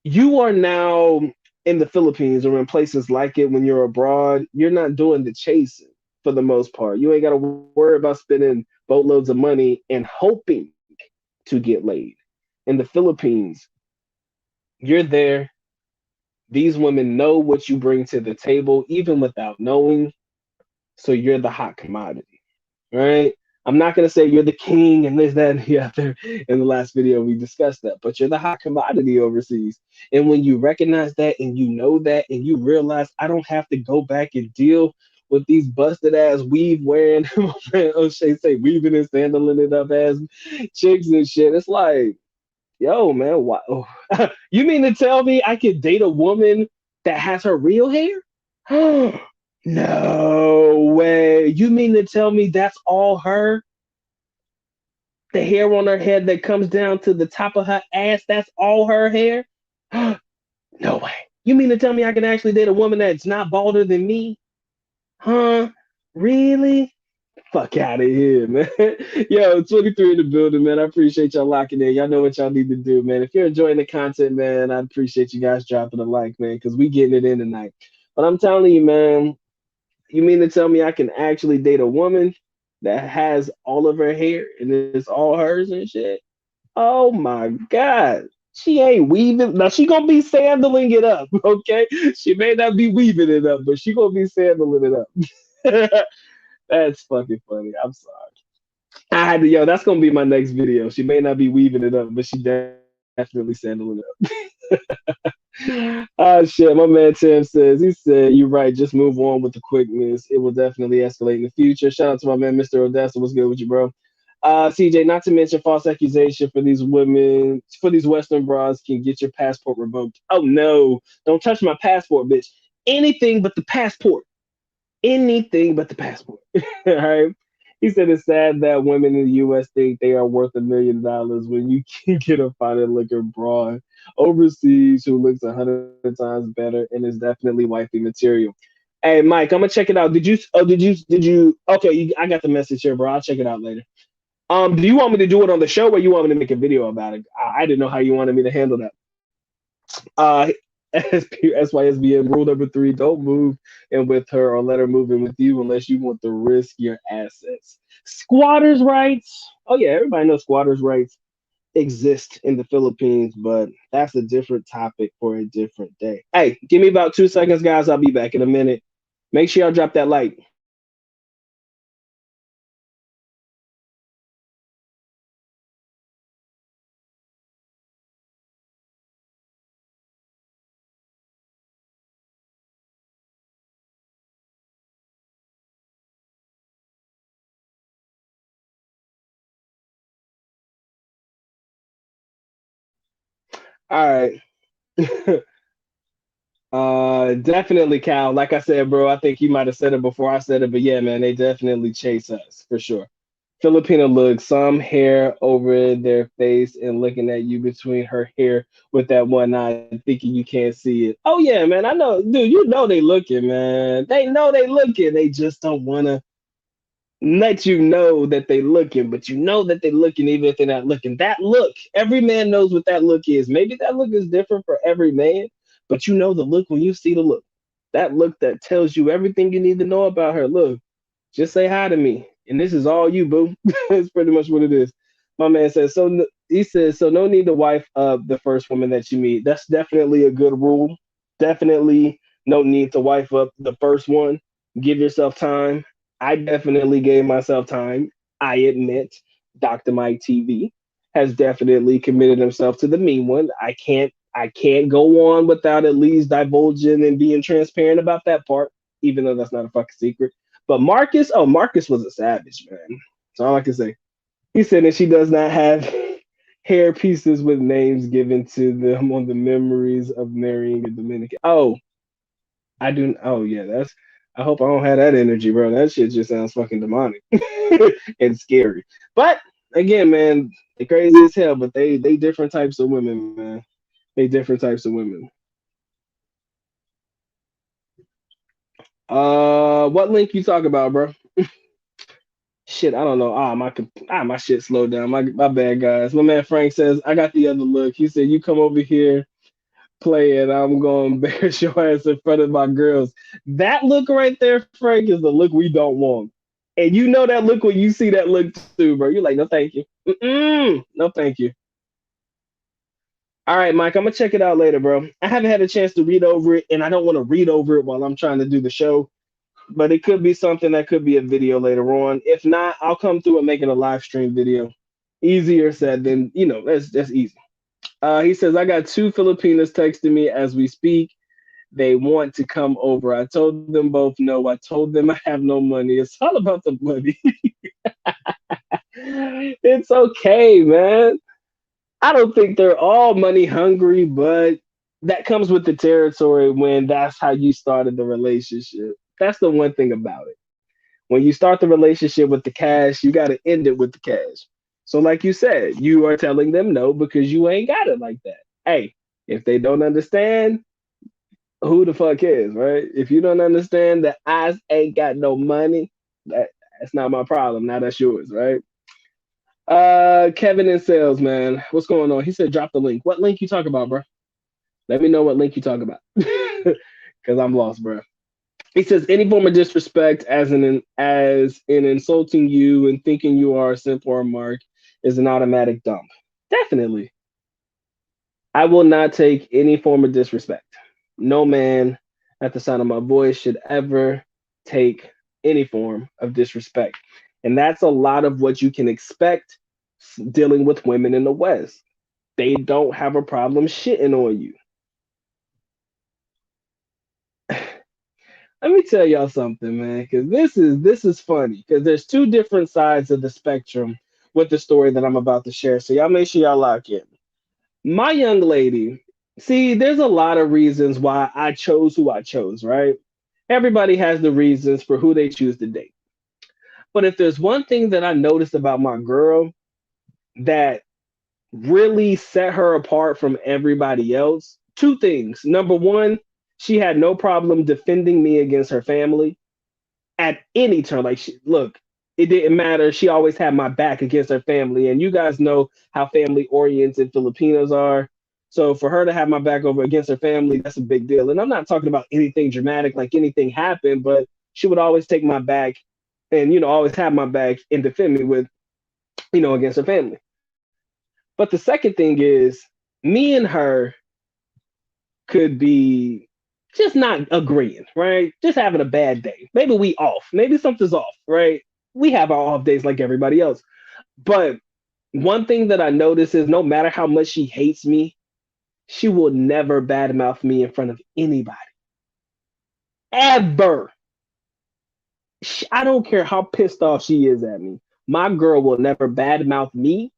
you are now in the Philippines or in places like it when you're abroad, you're not doing the chasing for the most part. You ain't got to worry about spending boatloads of money and hoping to get laid. In the Philippines, you're there. These women know what you bring to the table, even without knowing. So you're the hot commodity, right? I'm not gonna say you're the king and this, that, and the other. In the last video, we discussed that, but you're the hot commodity overseas. And when you recognize that and you know that and you realize I don't have to go back and deal with these busted ass weave wearing, my friend O'Shea say weaving and sandling it up ass chicks and shit. It's like, yo, man, why? Oh. You mean to tell me I could date a woman that has her real hair? No way. You mean to tell me that's all her? The hair on her head that comes down to the top of her ass, that's all her hair? No way. You mean to tell me I can actually date a woman that's not balder than me? Huh? Really? Fuck out of here, man. Yo, 23 in the building, man. I appreciate y'all locking in. Y'all know what y'all need to do, man. If you're enjoying the content, man, I appreciate you guys dropping a like, man, because we getting it in tonight. But I'm telling you, man, you mean to tell me I can actually date a woman that has all of her hair and it's all hers and shit? Oh my God. She ain't weaving. Now she gonna be sandaling it up, okay? She may not be weaving it up, but she gonna be sandaling it up. That's fucking funny. I'm sorry. I had to, yo, that's gonna be my next video. She may not be weaving it up, but she definitely sandling it up. Ah, shit. My man Tim says, he said, you're right. Just move on with the quickness. It will definitely escalate in the future. Shout out to my man, Mr. Odessa. What's good with you, bro? CJ, not to mention false accusation for these women, for these Western bras can get your passport revoked. Oh, no. Don't touch my passport, bitch. Anything but the passport. Anything but the passport. All right. He said it's sad that women in the U.S. think they are worth $1 million when you can get a fine looking broad overseas who looks 100 times better and is definitely wifey material. Hey, Mike, I'm gonna check it out. Did you? Oh, did you? Okay, I got the message here, bro. I'll check it out later. Do you want me to do it on the show, or you want me to make a video about it? I didn't know how you wanted me to handle that. Uh, SYSBM rule number 3: don't move in with her or let her move in with you unless you want to risk your assets. Squatters' rights. Oh yeah, everybody knows squatters' rights exist in the Philippines, but that's a different topic for a different day. Hey, give me about 2 seconds, guys. I'll be back in a minute. Make sure y'all drop that like. All right. Definitely, Cal. Like I said, bro, I think you might have said it before I said it, but yeah, man, they definitely chase us for sure. Filipina look, some hair over their face and looking at you between her hair with that one eye, thinking you can't see it. Oh yeah, man, I know, dude. You know they looking, man. They know they looking. They just don't wanna let you know that they looking, but you know that they looking even if they're not looking. That look, every man knows what that look is. Maybe that look is different for every man, but you know the look when you see the look. That look that tells you everything you need to know about her. Look, just say hi to me, and this is all you, boo. That's pretty much what it is. My man says so. He says so. No need to wife up the first woman that you meet. That's definitely a good rule. Definitely no need to wife up the first one. Give yourself time. I definitely gave myself time. I admit, Dr. Mike TV has definitely committed himself to the mean one. I can't go on without at least divulging and being transparent about that part, even though that's not a fucking secret. But Marcus, oh, Marcus was a savage, man. That's all I can say. He said that she does not have hair pieces with names given to them on the memories of marrying a Dominican. Oh, I do. Oh, yeah, that's. I hope I don't have that energy, bro. That shit just sounds fucking demonic and scary. But again, man, they crazy as hell. But they different types of women, man. They different types of women. What link you talk about, bro? Shit, I don't know. My shit slowed down. My bad, guys. My man Frank says I got the other look. He said you come over here, play it. I'm gonna embarrass your ass in front of my girls. That look right there, Frank, is the look we don't want. And you know that look when you see that look too, bro. You're like, no, thank you. No, thank you. All right, Mike, I'm gonna check it out later, bro. I haven't had a chance to read over it, and I don't want to read over it while I'm trying to do the show. But it could be something that could be a video later on. If not, I'll come through and make it a live stream video. Easier said than that's easy. He says I got two Filipinas texting me as we speak. They want to come over. I told them both no. I told them I have no money. It's all about the money. It's okay, man. I don't think they're all money hungry, but that comes with the territory when that's how you started the relationship. That's the one thing about it. When you start the relationship with the cash, you got to end it with the cash. So, like you said, you are telling them no because you ain't got it like that. Hey, if they don't understand, who the fuck is, right? If you don't understand that I ain't got no money, that's not my problem. Now that's yours, right? Kevin in sales, man. What's going on? He said drop the link. What link you talk about, bro? Let me know what link you talk about. Cause I'm lost, bro. He says any form of disrespect as in insulting you and thinking you are a simp or a mark is an automatic dump. Definitely. I will not take any form of disrespect. No man at the sound of my voice should ever take any form of disrespect. And that's a lot of what you can expect dealing with women in the West. They don't have a problem shitting on you. Let me tell y'all something, man, because this is funny. Because there's two different sides of the spectrum with the story that I'm about to share. So y'all make sure y'all lock in. My young lady, see, there's a lot of reasons why I chose who I chose, right? Everybody has the reasons for who they choose to date. But if there's one thing that I noticed about my girl that really set her apart from everybody else, two things. Number one, she had no problem defending me against her family at any turn. Like, look, it didn't matter. She always had my back against her family, and you guys know how family oriented Filipinos are. So for her to have my back over against her family, that's a big deal. And I'm not talking about anything dramatic, like anything happened, but she would always take my back, and always have my back and defend me with, against her family. But the second thing is, me and her could be just not agreeing, right? Just having a bad day. Maybe we off. Maybe something's off, right? We have our off days like everybody else. But one thing that I notice is no matter how much she hates me, she will never badmouth me in front of anybody. Ever. I don't care how pissed off she is at me. My girl will never badmouth me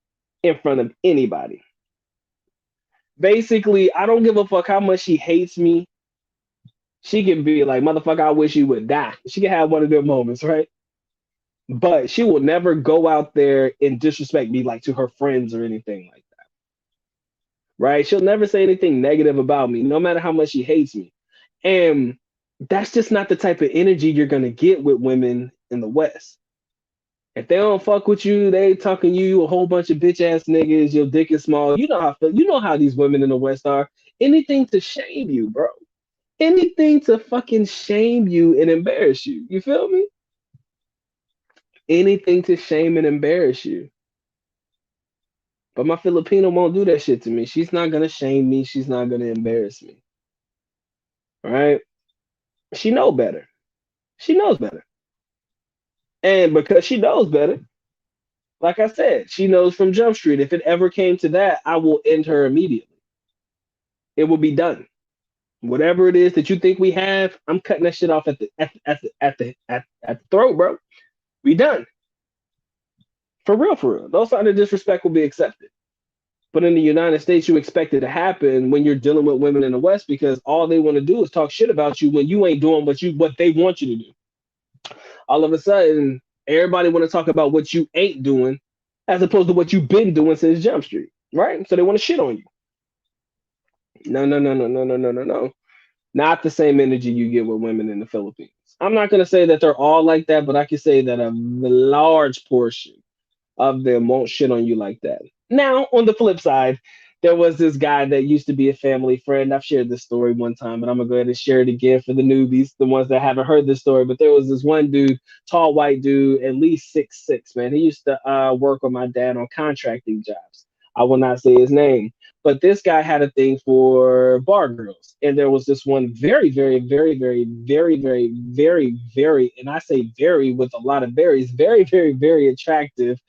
in front of anybody. Basically, I don't give a fuck how much she hates me. She can be like, motherfucker, I wish you would die. She can have one of them moments, right? But she will never go out there and disrespect me like to her friends or anything like that, right? She'll never say anything negative about me, no matter how much she hates me. And that's just not the type of energy you're gonna get with women in the West. If they don't fuck with you, they talking you a whole bunch of bitch ass niggas. Your dick is small. You know how these women in the West are. Anything to shame you, bro. Anything to fucking shame you and embarrass you. You feel me? Anything to shame and embarrass you. But my Filipino won't do that shit to me. She's not gonna shame me. She's not gonna embarrass me. All right? She know better. She knows better. And because she knows better, like I said, she knows from Jump Street. If it ever came to that, I will end her immediately. It will be done. Whatever it is that you think we have, I'm cutting that shit off at the throat, bro. We done. For real, for real. No sign of disrespect will be accepted. But in the United States, you expect it to happen when you're dealing with women in the West because all they want to do is talk shit about you when you ain't doing what they want you to do. All of a sudden, everybody want to talk about what you ain't doing as opposed to what you've been doing since Jump Street, right? So they want to shit on you. No, no, no, no, no, no, no, no, no. Not the same energy you get with women in the Philippines. I'm not going to say that they're all like that, but I can say that a large portion of them won't shit on you like that. Now, on the flip side, there was this guy that used to be a family friend. I've shared this story one time, but I'm gonna go ahead and share it again for the newbies, the ones that haven't heard this story. But there was this one dude, tall white dude, at least 6'6", man. He used to work with my dad on contracting jobs. I will not say his name, but this guy had a thing for bar girls, and there was this one very, very, very, very, very, very, very, very, and I say very with a lot of berries, very, very, very attractive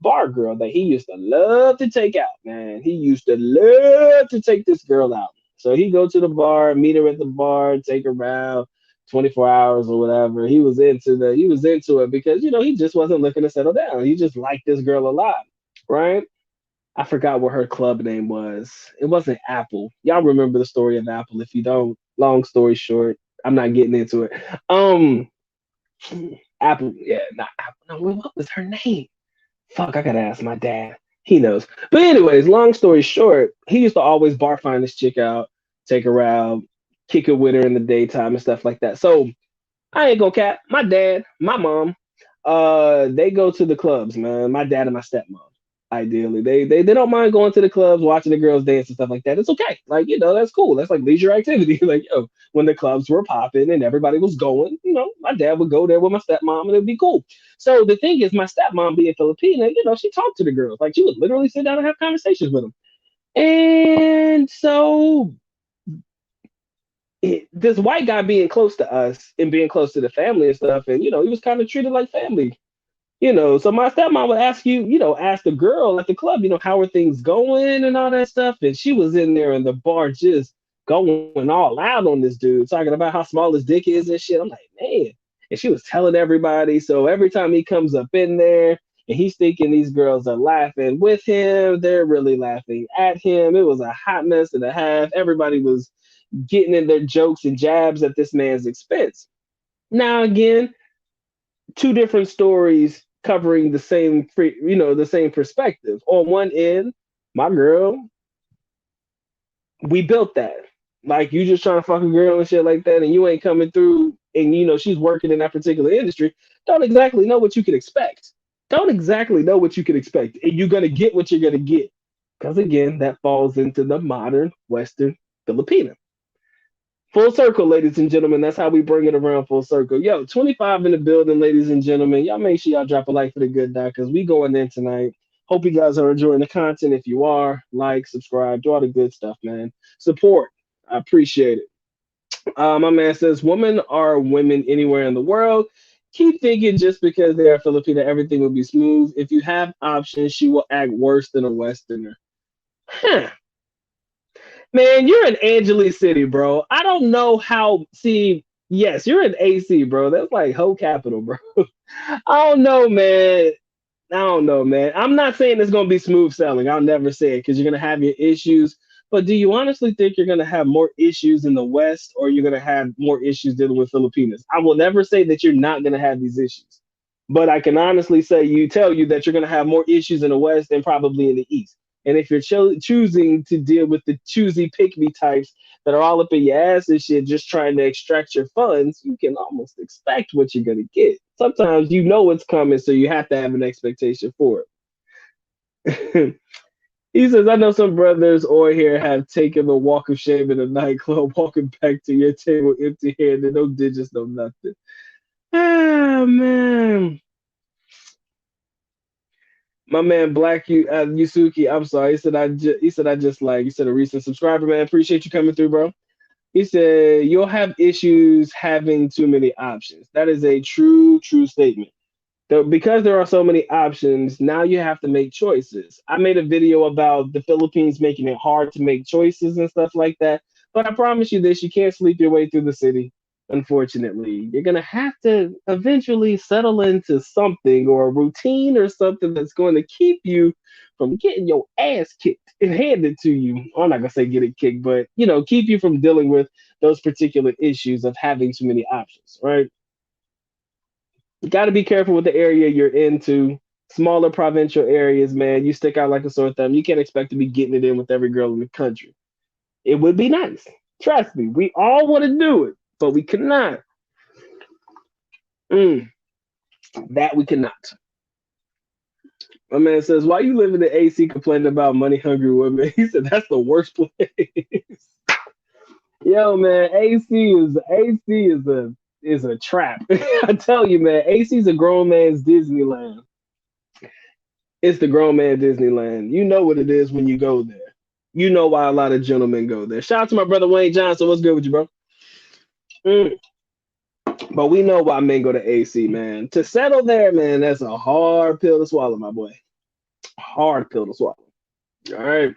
bar girl that he used to love to take out, man. He used to love to take this girl out. So he go to the bar, meet her at the bar, take her around 24 hours or whatever. He was into it because he just wasn't looking to settle down. He just liked this girl a lot, right? I forgot what her club name was. It wasn't Apple. Y'all remember the story of Apple. If you don't, long story short, I'm not getting into it. Um Apple, yeah, not Apple. No, what was her name? Fuck, I gotta ask my dad. He knows. But anyways, long story short, he used to always bar find this chick out, take her out, kick it with her in the daytime and stuff like that. So I ain't gonna cap. My dad, my mom, they go to the clubs, man. My dad and my stepmom. Ideally, they don't mind going to the clubs, watching the girls dance and stuff like that. It's okay, like that's cool. That's like leisure activity. Like when the clubs were popping and everybody was going, my dad would go there with my stepmom and it'd be cool. So the thing is, my stepmom being Filipina, she talked to the girls. Like she would literally sit down and have conversations with them. And so this white guy being close to us and being close to the family and stuff, and he was kind of treated like family. So my stepmom would ask ask the girl at the club, how are things going and all that stuff. And she was in there in the bar just going all out on this dude, talking about how small his dick is and shit. I'm like, man. And she was telling everybody. So every time he comes up in there and he's thinking these girls are laughing with him, they're really laughing at him. It was a hot mess and a half. Everybody was getting in their jokes and jabs at this man's expense. Now, again, two different stories covering the same perspective. On one end, my girl, we built that. Like you just trying to fuck a girl and shit like that, and you ain't coming through, and she's working in that particular industry. Don't exactly know what you could expect. Don't exactly know what you could expect, and you're gonna get what you're gonna get. Because again, that falls into the modern Western Filipina. Full circle, ladies and gentlemen. That's how we bring it around full circle. Yo, 25 in the building, ladies and gentlemen. Y'all make sure y'all drop a like for the good doc because we going in tonight. Hope you guys are enjoying the content. If you are, like, subscribe, do all the good stuff, man. Support. I appreciate it. My man says, women are women anywhere in the world. Keep thinking just because they are Filipina, everything will be smooth. If you have options, she will act worse than a Westerner. Huh. Man, you're in Angeles City, bro. I don't know how. See, yes, you're in AC, bro. That's like whole capital, bro. I don't know, man. I don't know, man. I'm not saying it's gonna be smooth selling. I'll never say it because you're gonna have your issues. But do you honestly think you're going to have more issues in the West, or you're going to have more issues dealing with Filipinas? I will never say that you're not going to have these issues, but I can honestly tell you that you're going to have more issues in the West than probably in the East. And if you're choosing to deal with the choosy pick me types that are all up in your ass and shit, just trying to extract your funds, you can almost expect what you're going to get. Sometimes you know it's coming, so you have to have an expectation for it. He says, I know some brothers on here have taken the walk of shame in a nightclub, walking back to your table empty handed, no digits, no nothing. Ah, man. My man Black Yusuki, I'm sorry. He said a recent subscriber, man. Appreciate you coming through, bro. He said you'll have issues having too many options. That is a true statement. Because there are so many options, now you have to make choices. I made a video about the Philippines making it hard to make choices and stuff like that. But I promise you this, you can't sleep your way through the city, unfortunately. You're going to have to eventually settle into something or a routine or something that's going to keep you from getting your ass kicked and handed to you. I'm not going to say get it kicked, but, keep you from dealing with those particular issues of having too many options, right? You got to be careful with the area you're into. Smaller provincial areas, man, you stick out like a sore thumb. You can't expect to be getting it in with every girl in the country. It would be nice. Trust me, we all want to do it, but we cannot. That we cannot. My man says, "Why you live in the AC complaining about money hungry women?" He said, "That's the worst place." Yo, man, AC is a trap. I tell you, man, AC is a grown man's Disneyland. It's the grown man Disneyland. You know what it is when you go there. You know why a lot of gentlemen go there. Shout out to my brother Wayne Johnson. What's good with you, bro? Mm. But we know why men go to AC, man. To settle there, man, that's a hard pill to swallow, my boy. Hard pill to swallow. All right.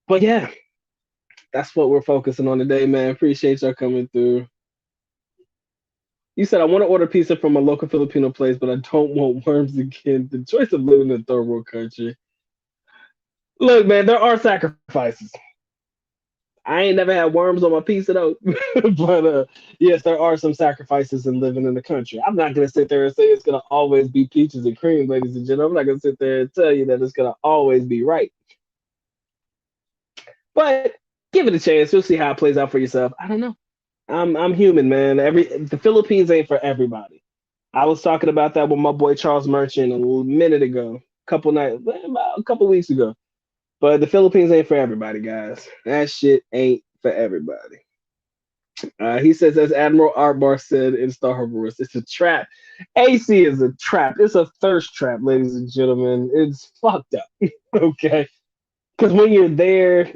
But yeah, that's what we're focusing on today, man. Appreciate y'all coming through. You said I want to order pizza from a local Filipino place, but I don't want worms again. The choice of living in a third world country. Look, man, there are sacrifices. I ain't never had worms on my pizza though, but yes, there are some sacrifices in living in the country. I'm not gonna sit there and say it's gonna always be peaches and cream, ladies and gentlemen. I'm not gonna sit there and tell you that it's gonna always be right. But give it a chance. You'll see how it plays out for yourself. I don't know. I'm human, man. The Philippines ain't for everybody. I was talking about that with my boy Charles Merchant a minute ago, a couple weeks ago. But the Philippines ain't for everybody, guys. That shit ain't for everybody. He says, as Admiral Artbar said in Star Wars, it's a trap. AC is a trap. It's a thirst trap, ladies and gentlemen. It's fucked up. Okay, because when you're there,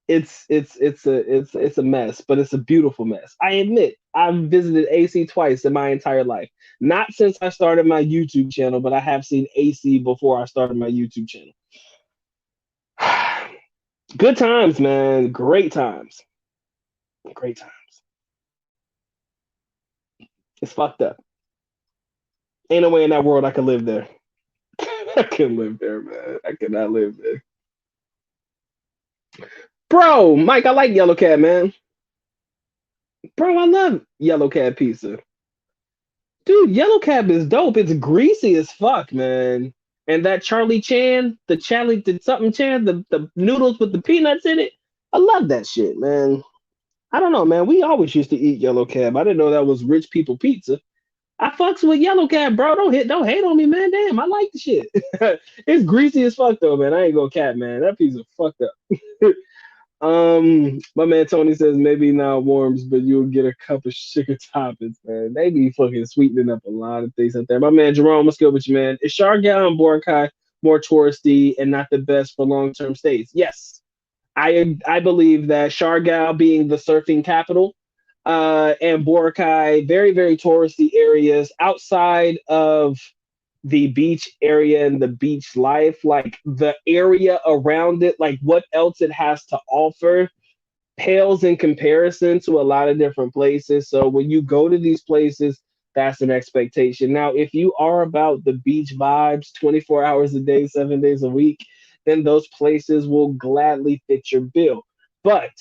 it's a mess, but it's a beautiful mess. I admit, I've visited AC twice in my entire life. Not since I started my YouTube channel, but I have seen AC before I started my YouTube channel. Good times, man. Great times. Great times. It's fucked up. Ain't no way in that world I could live there. I couldn't live there, man. I could not live there. Bro, Mike, I like Yellow Cat, man. Bro, I love Yellow Cat pizza. Dude, Yellow Cab is dope. It's greasy as fuck, man. And that Charlie Chan, the something Chan, the noodles with the peanuts in it. I love that shit, man. I don't know, man. We always used to eat Yellow Cab. I didn't know that was rich people pizza. I fucks with Yellow Cab, bro. Don't hate on me, man. Damn, I like the shit. It's greasy as fuck though, man. I ain't gonna cap, man. That pizza fucked up. My man Tony says maybe not worms, but you'll get a cup of sugar toppings, man. They be fucking sweetening up a lot of things out there. My man Jerome, what's good with you, man? Is Siargao and Boracay more touristy and not the best for long-term stays? Yes, I believe that Siargao being the surfing capital, and Boracay very touristy areas outside of the beach area and the beach life, like the area around it, like what else it has to offer, pales in comparison to a lot of different places. So when you go to these places, that's an expectation. Now, if you are about the beach vibes 24 hours a day, 7 days a week, then those places will gladly fit your bill. But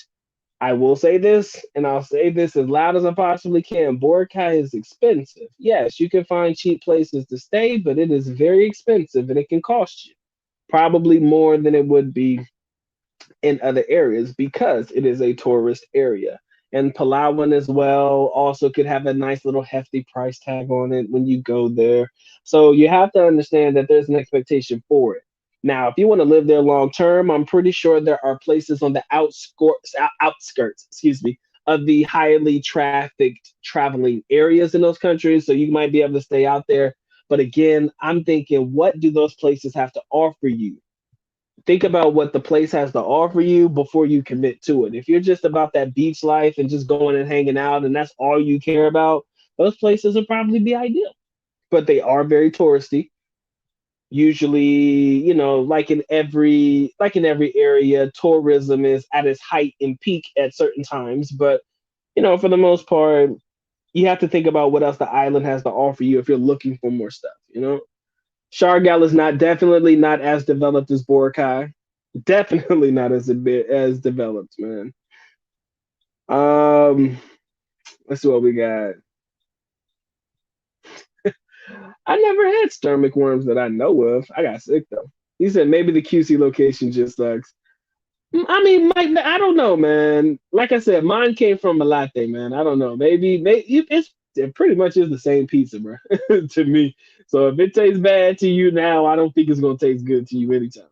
I will say this, and I'll say this as loud as I possibly can. Boracay is expensive. Yes, you can find cheap places to stay, but it is very expensive and it can cost you probably more than it would be in other areas because it is a tourist area. And Palawan as well also could have a nice little hefty price tag on it when you go there. So you have to understand that there's an expectation for it. Now, if you want to live there long term, I'm pretty sure there are places on the outskirts, excuse me, of the highly trafficked traveling areas in those countries. So you might be able to stay out there. But again, I'm thinking, what do those places have to offer you? Think about what the place has to offer you before you commit to it. If you're just about that beach life and just going and hanging out and that's all you care about, those places would probably be ideal. But they are very touristy. Usually, like in every area, tourism is at its height and peak at certain times. But for the most part, you have to think about what else the island has to offer you if you're looking for more stuff. Shargal is not definitely not as developed as Boracay. Definitely not as a bit as developed, man. Um, let's see what we got. I never had stomach worms that I know of. I got sick though. He said maybe the QC location just sucks. I mean, Mike, I don't know, man. Like I said, mine came from a latte, man. I don't know. Maybe it pretty much is the same pizza, bro, to me. So if it tastes bad to you now, I don't think it's gonna taste good to you anytime.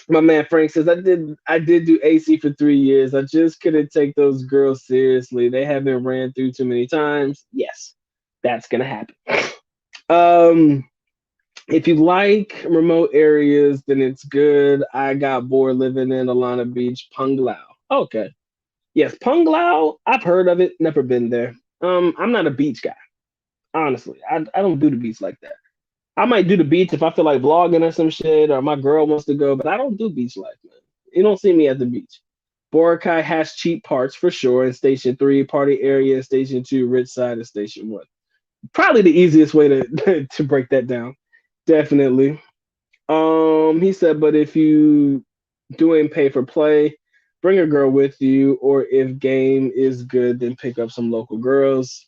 My man Frank says I did do AC for 3 years. I just couldn't take those girls seriously. They haven't ran through too many times. Yes, that's gonna happen. Um, if you like remote areas, then it's good. I got bored living in Alana Beach, Punglao. Okay. Yes, Punglao. I've heard of it, never been there. I'm not a beach guy, honestly. I don't do the beach like that. I might do the beach if I feel like vlogging or some shit, or my girl wants to go, but I don't do beach life, man. You don't see me at the beach. Boracay has cheap parts for sure. In Station 3, party area. Station 2, rich side. And Station 1. Probably the easiest way to to break that down. Definitely. He said, but if you doing pay for play, bring a girl with you, or if game is good, then pick up some local girls.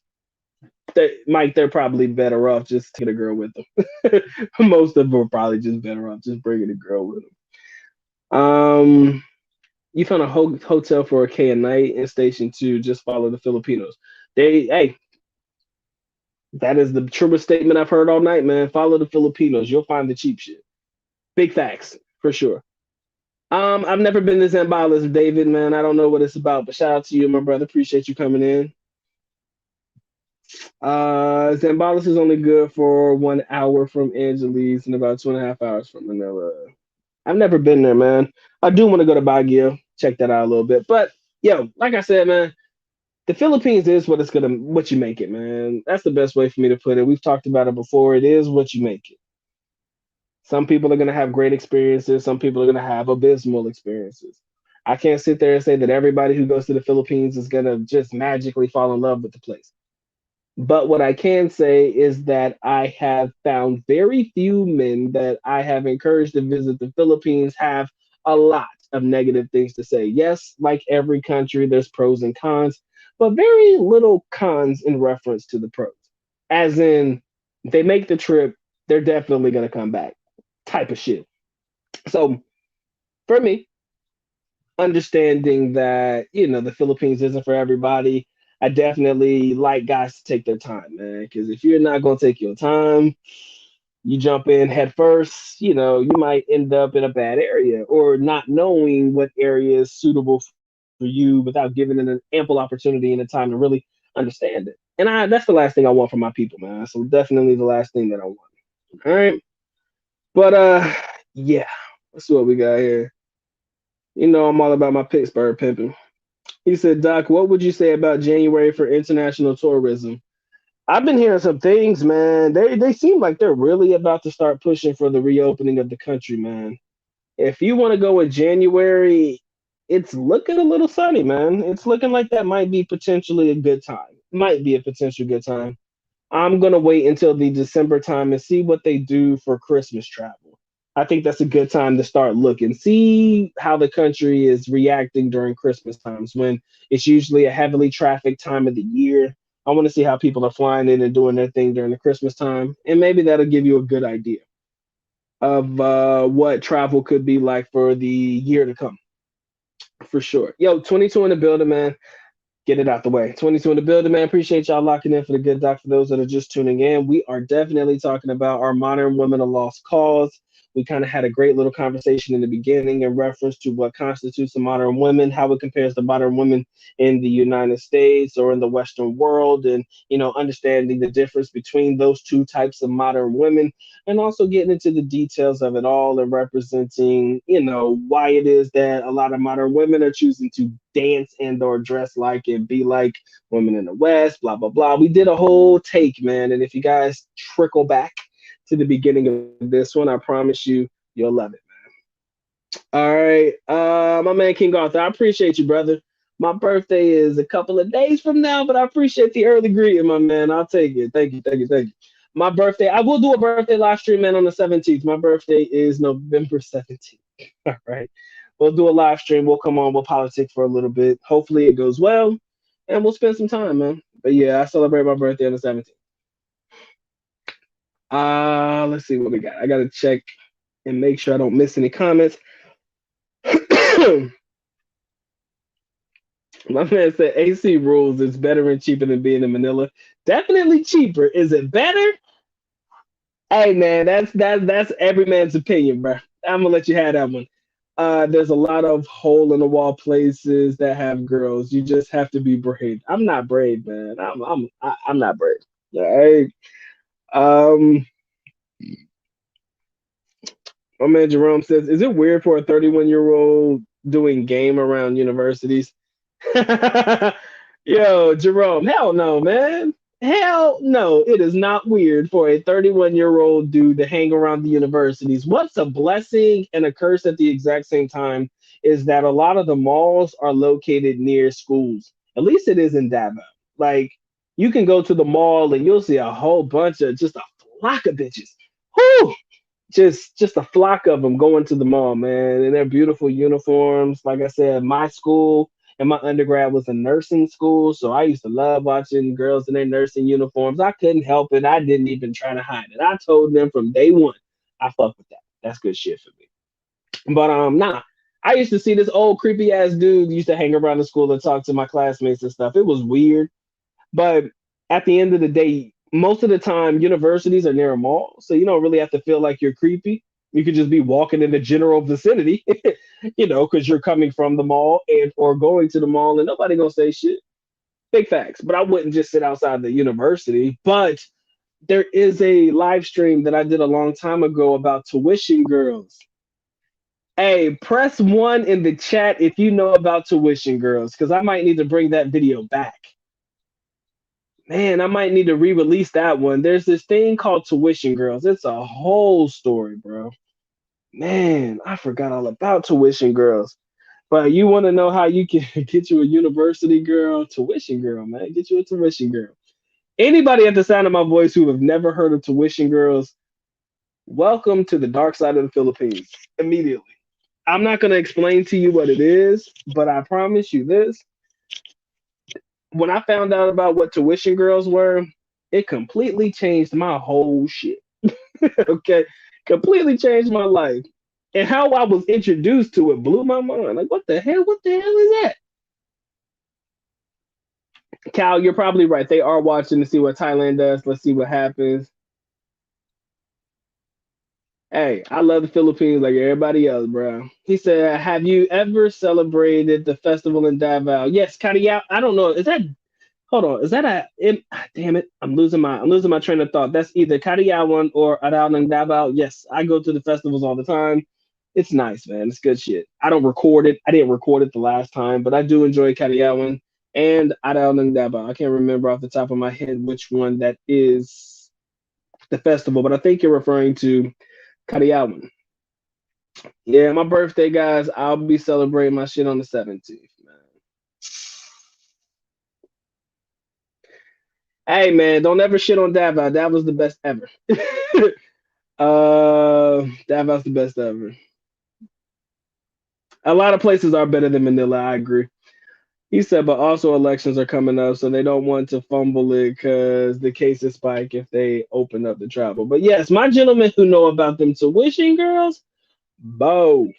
Mike, they're probably better off just taking a girl with them. Most of them are probably just better off just bringing a girl with them. You found a hotel for a K a night in Station 2. Just follow the Filipinos. Hey, that is the truest statement I've heard all night, man. Follow the Filipinos. You'll find the cheap shit. Big facts for sure. I've never been to Zambales, David, man. I don't know what it's about, but shout out to you, my brother. Appreciate you coming in. Zambales is only good for 1 hour from Angeles and about 2.5 hours from Manila. I've never been there, man. I do want to go to Baguio, check that out a little bit. But yo, like I said, man, the Philippines is what you make it, man. That's the best way for me to put it. We've talked about it before. It is what you make it. Some people are gonna have great experiences. Some people are gonna have abysmal experiences. I can't sit there and say that everybody who goes to the Philippines is gonna just magically fall in love with the place. But what I can say is that I have found very few men that I have encouraged to visit the Philippines have a lot of negative things to say. Yes, like every country, there's pros and cons, but very little cons in reference to the pros. As in, they make the trip, they're definitely going to come back, type of shit. So for me, understanding that the Philippines isn't for everybody, I definitely like guys to take their time, man. Because if you're not gonna take your time, you jump in head first, you might end up in a bad area or not knowing what area is suitable for you without giving it an ample opportunity and the time to really understand it. And that's the last thing I want from my people, man. So definitely the last thing that I want. All right. But yeah. Let's see what we got here. I'm all about my Pittsburgh pimping. He said, Doc, what would you say about January for international tourism? I've been hearing some things, man. They seem like they're really about to start pushing for the reopening of the country, man. If you want to go in January, it's looking a little sunny, man. It's looking like that might be potentially a good time. Might be a potential good time. I'm gonna wait until the December time and see what they do for Christmas travel. I think that's a good time to start looking. See how the country is reacting during Christmas times when it's usually a heavily trafficked time of the year. I want to see how people are flying in and doing their thing during the Christmas time. And maybe that'll give you a good idea of what travel could be like for the year to come, for sure. Yo, 22 in the building, man. Get it out the way. 22 in the building, man. Appreciate y'all locking in for the good doc. For those that are just tuning in, we are definitely talking about our modern women of lost cause. We kind of had a great little conversation in the beginning in reference to what constitutes a modern woman, how it compares to modern women in the United States or in the Western world, and understanding the difference between those two types of modern women, and also getting into the details of it all and representing, why it is that a lot of modern women are choosing to dance and or dress like and be like women in the West, blah blah blah. We did a whole take, man, and if you guys trickle back to the beginning of this one, I promise you'll love it. All right, my man King Arthur, I appreciate you, brother. My birthday is a couple of days from now, but I appreciate the early greeting, my man. I'll take it. Thank you, thank you, thank you. My birthday, I will do a birthday live stream, man, on the 17th. My birthday is November 17th. All right. We'll do a live stream. We'll come on. We'll politic for a little bit. Hopefully it goes well, and we'll spend some time, man. But yeah, I celebrate my birthday on the 17th. Let's see what we got. I gotta check and make sure I don't miss any comments. My man said AC rules is better and cheaper than being in Manila. Definitely cheaper. Is it better? Hey man, that's every man's opinion, bro. I'm gonna let you have that one. There's a lot of hole in the wall places that have girls. You just have to be brave. I'm not brave, man. I'm not brave. All right. Um, my man Jerome says, "Is it weird for a 31-year-old doing game around universities?" Yo, Jerome, hell no, man. Hell no. It is not weird for a 31-year-old dude to hang around the universities. What's a blessing and a curse at the exact same time is that a lot of the malls are located near schools. At least it is in Davao. Like, you can go to the mall and you'll see a whole bunch of just a flock of bitches. Whoo! Just a flock of them going to the mall, man, and their beautiful uniforms. Like I said, my school and my undergrad was a nursing school, so I used to love watching girls in their nursing uniforms. I couldn't help it. I didn't even try to hide it. I told them from day one, I fuck with that. That's good shit for me. But nah. I used to see this old creepy ass dude used to hang around the school and talk to my classmates and stuff. It was weird. But at the end of the day, most of the time, universities are near a mall, so you don't really have to feel like you're creepy. You could just be walking in the general vicinity, because you're coming from the mall and or going to the mall, and nobody gonna say shit. Big facts. But I wouldn't just sit outside the university. But there is a live stream that I did a long time ago about tuition girls. Hey, press one in the chat if you know about tuition girls, because I might need to bring that video back. Man, I might need to re-release that one. There's this thing called Tuition Girls. It's a whole story, bro. Man, I forgot all about Tuition Girls. But you want to know how you can get you a university girl? Tuition Girl, man. Get you a Tuition Girl. Anybody at the sound of my voice who have never heard of Tuition Girls, welcome to the dark side of the Philippines. Immediately. I'm not going to explain to you what it is, but I promise you this. When I found out about what tuition girls were, it completely changed my whole shit. Okay, completely changed my life, and how I was introduced to it blew my mind. Like, what the hell? What the hell is that? Cal, you're probably right. They are watching to see what Thailand does. Let's see what happens. Hey, I love the Philippines like everybody else, bro. He said, "Have you ever celebrated the festival in Davao?" Yes, Kadiao. I don't know. Is that Hold on, is that damn it? I'm losing my train of thought. That's either Kariyawan or Aral ng Davao. Yes, I go to the festivals all the time. It's nice, man. It's good shit. I don't record it. I didn't record it the last time, but I do enjoy Kariyawan and Aral ng Davao. I can't remember off the top of my head which one that is the festival, but I think you're referring to Kariyawan. Yeah, my birthday, guys. I'll be celebrating my shit on the 17th, man. Hey man, don't ever shit on Davao. That was the best ever. Davo's the best ever. A lot of places are better than Manila. I agree. He said, but also elections are coming up, so they don't want to fumble it because the cases spike if they open up the travel. But yes, my gentlemen who know about them tuition girls, bo,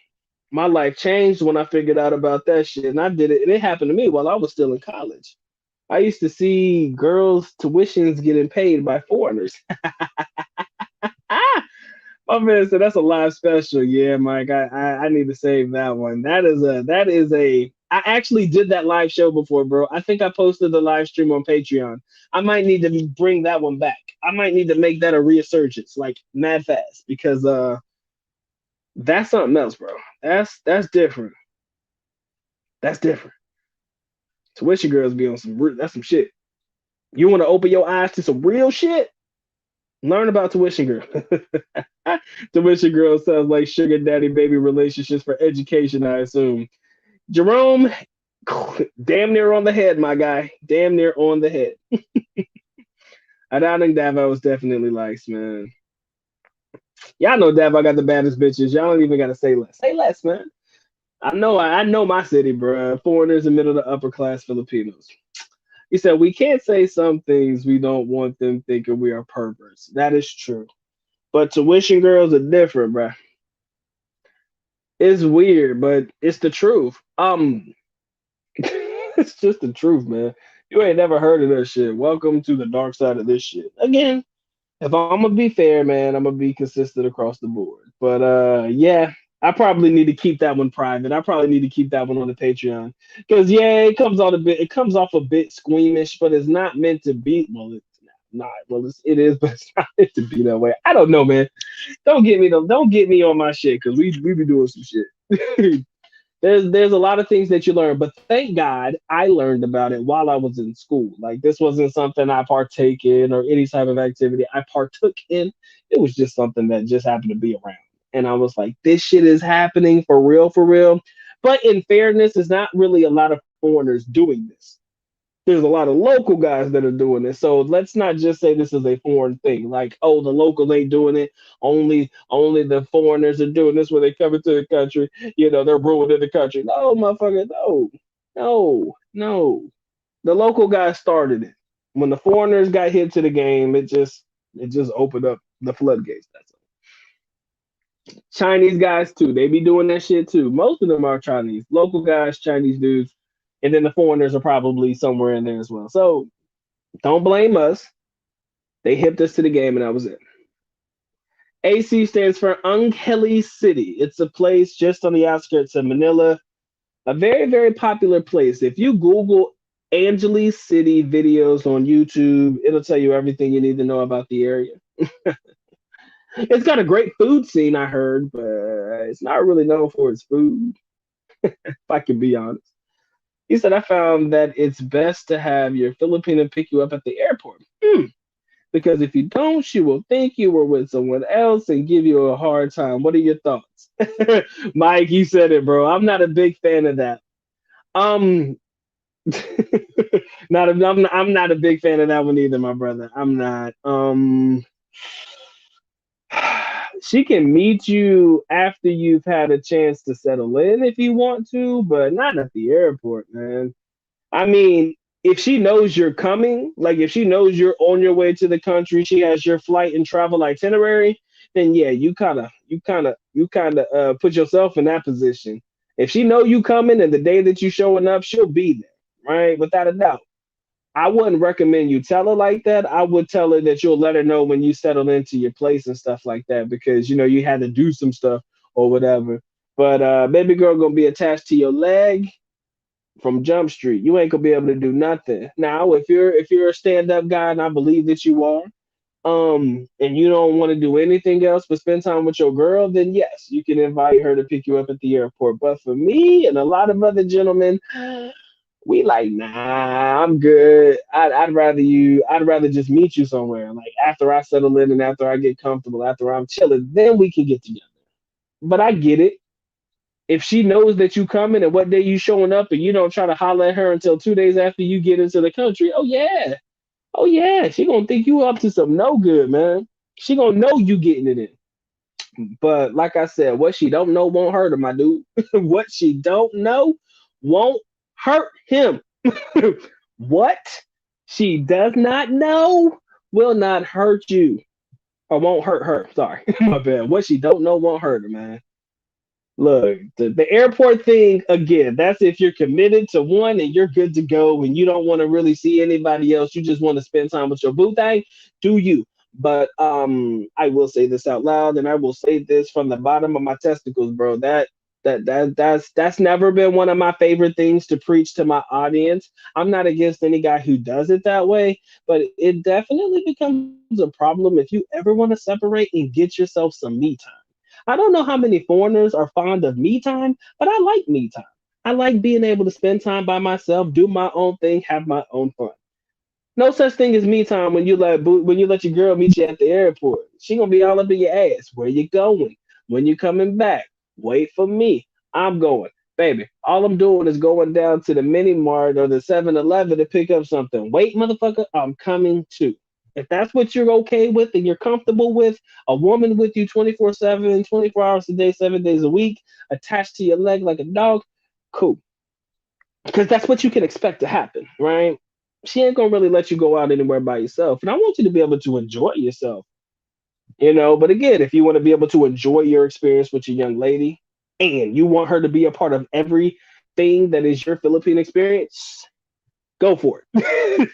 my life changed when I figured out about that shit. And I did it, and it happened to me while I was still in college. I used to see girls' tuitions getting paid by foreigners. Ah, my man said that's a live special. Yeah, Mike, I need to save that one. That is a. I actually did that live show before, bro. I think I posted the live stream on Patreon. I might need to bring that one back. I might need to make that a resurgence, like mad fast, because that's something else, bro. That's different. That's different. Tuition girls be on that's some shit. You want to open your eyes to some real shit? Learn about tuition girl. Tuition girl sounds like sugar daddy baby relationships for education, I assume. Jerome, damn near on the head, my guy. Damn near on the head. I don't think Davo was definitely likes, man. Y'all know Davo got the baddest bitches. Y'all don't even gotta say less. Say less, man. I know my city, bro. Foreigners and middle to upper class Filipinos. He said we can't say some things we don't want them thinking we are perverts. That is true. But tuition girls are different, bro. It's weird, but it's the truth. It's just the truth, man. You ain't never heard of that shit. Welcome to the dark side of this shit. Again, if I'm gonna be fair, man, I'm gonna be consistent across the board. But yeah, I probably need to keep that one private. I probably need to keep that one on the Patreon because yeah, it comes off a bit squeamish, but it's not meant to be. Well, it's not. Well, it is, but it's not meant to be that way. I don't know, man. Don't get me on my shit because we be doing some shit. There's a lot of things that you learn, but thank God I learned about it while I was in school. Like this wasn't something I partake in or any type of activity I partook in. It was just something that just happened to be around. And I was like, this shit is happening for real, for real. But in fairness, there's not really a lot of foreigners doing this. There's a lot of local guys that are doing it. So let's not just say this is a foreign thing. Like, oh, the local ain't doing it. Only the foreigners are doing this when they come into the country. They're ruining the country. No, motherfucker, no, no, no. The local guys started it. When the foreigners got hit to the game, it just opened up the floodgates. That's all. Chinese guys too. They be doing that shit too. Most of them are Chinese. Local guys, Chinese dudes, and then the foreigners are probably somewhere in there as well. So don't blame us. They hipped us to the game, and that was it. AC stands for Angeles City. It's a place just on the outskirts of Manila, a very, very popular place. If you Google Angeles City videos on YouTube, it'll tell you everything you need to know about the area. It's got a great food scene, I heard, but it's not really known for its food, if I can be honest. He said, I found that it's best to have your Filipina pick you up at the airport. Because if you don't, she will think you were with someone else and give you a hard time. What are your thoughts? Mike, you said it, bro. I'm not a big fan of that. Um, I'm not a big fan of that one either, my brother. I'm not. She can meet you after you've had a chance to settle in if you want to, but not at the airport, man. I mean, if she knows you're coming, like if she knows you're on your way to the country, she has your flight and travel itinerary, then yeah, you kind of put yourself in that position. If she know you coming and the day that you showing up, she'll be there, right? Without a doubt. I wouldn't recommend you tell her like that. I would tell her that you'll let her know when you settle into your place and stuff like that because you had to do some stuff or whatever. But baby girl gonna be attached to your leg from Jump Street. You ain't gonna be able to do nothing. Now, if you're a stand-up guy, and I believe that you are, and you don't want to do anything else but spend time with your girl, then yes, you can invite her to pick you up at the airport. But for me and a lot of other gentlemen, we like, nah, I'm good. I'd rather just meet you somewhere. Like after I settle in and after I get comfortable, after I'm chilling, then we can get together. But I get it. If she knows that you coming and what day you showing up and you don't try to holler at her until 2 days after you get into the country, oh yeah. Oh yeah. She gonna think you up to some no good, man. She gonna know you getting it in. But like I said, what she don't know won't hurt her, my dude. What she don't know won't hurt him. What she does not know will not hurt you. Or won't hurt her. Sorry. My bad. What she don't know won't hurt her, man. Look, the airport thing again, that's if you're committed to one and you're good to go and you don't want to really see anybody else. You just want to spend time with your boo thing, do you. But I will say this out loud and I will say this from the bottom of my testicles, bro. That's never been one of my favorite things to preach to my audience. I'm not against any guy who does it that way, but it definitely becomes a problem if you ever want to separate and get yourself some me time. I don't know how many foreigners are fond of me time, but I like me time. I like being able to spend time by myself, do my own thing, have my own fun. No such thing as me time when you let your girl meet you at the airport. She gonna be all up in your ass. Where you going? When you coming back? Wait for me. I'm going. Baby, all I'm doing is going down to the mini mart or the 7-Eleven to pick up something. Wait, motherfucker, I'm coming too. If that's what you're okay with and you're comfortable with, a woman with you 24/7, 24 hours a day, 7 days a week, attached to your leg like a dog, cool. Because that's what you can expect to happen, right? She ain't gonna really let you go out anywhere by yourself. And I want you to be able to enjoy yourself, you know. But again, if you want to be able to enjoy your experience with your young lady and you want her to be a part of everything that is your Philippine experience, go for it.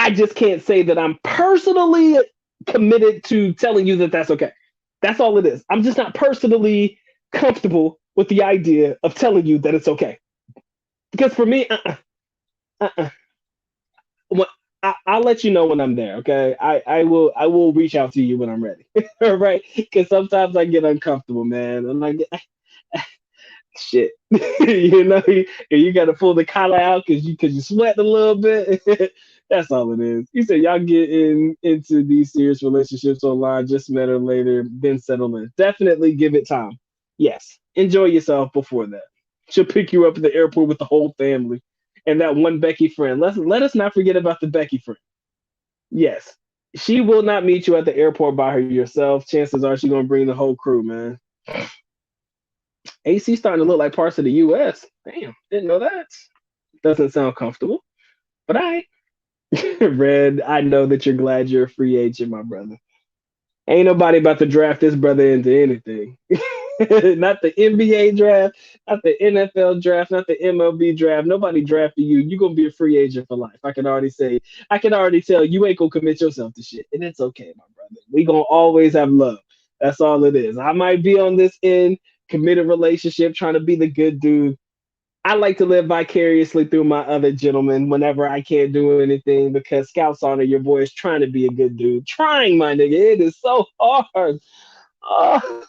I just can't say that I'm personally committed to telling you that that's okay. That's all it is. I'm just not personally comfortable with the idea of telling you that it's okay. Because for me, uh-uh. What I'll let you know when I'm there. Okay, I will reach out to you when I'm ready. All right, because sometimes I get uncomfortable, man, and I get shit. You got to pull the collar out because you sweat a little bit. That's all it is. You said y'all get into these serious relationships online, just met her later, then settle in. Definitely give it time. Yes, enjoy yourself before that. She'll pick you up at the airport with the whole family and that one Becky friend. Let us not forget about the Becky friend. Yes, she will not meet you at the airport by herself. Chances are she's gonna bring the whole crew, man. AC starting to look like parts of the U.S. Damn, didn't know that. Doesn't sound comfortable, but I Red, I know that you're glad you're a free agent, my brother. Ain't nobody about to draft this brother into anything. Not the NBA draft, not the NFL draft, not the MLB draft. Nobody drafted you. You're gonna be a free agent for life. I can already say, I can already tell you ain't gonna commit yourself to shit. And it's okay, my brother. We gonna always have love. That's all it is. I might be on this end, committed relationship, trying to be the good dude. I like to live vicariously through my other gentlemen whenever I can't do anything because Scouts Honor, your boy is trying to be a good dude. Trying, my nigga. It is so hard. Oh,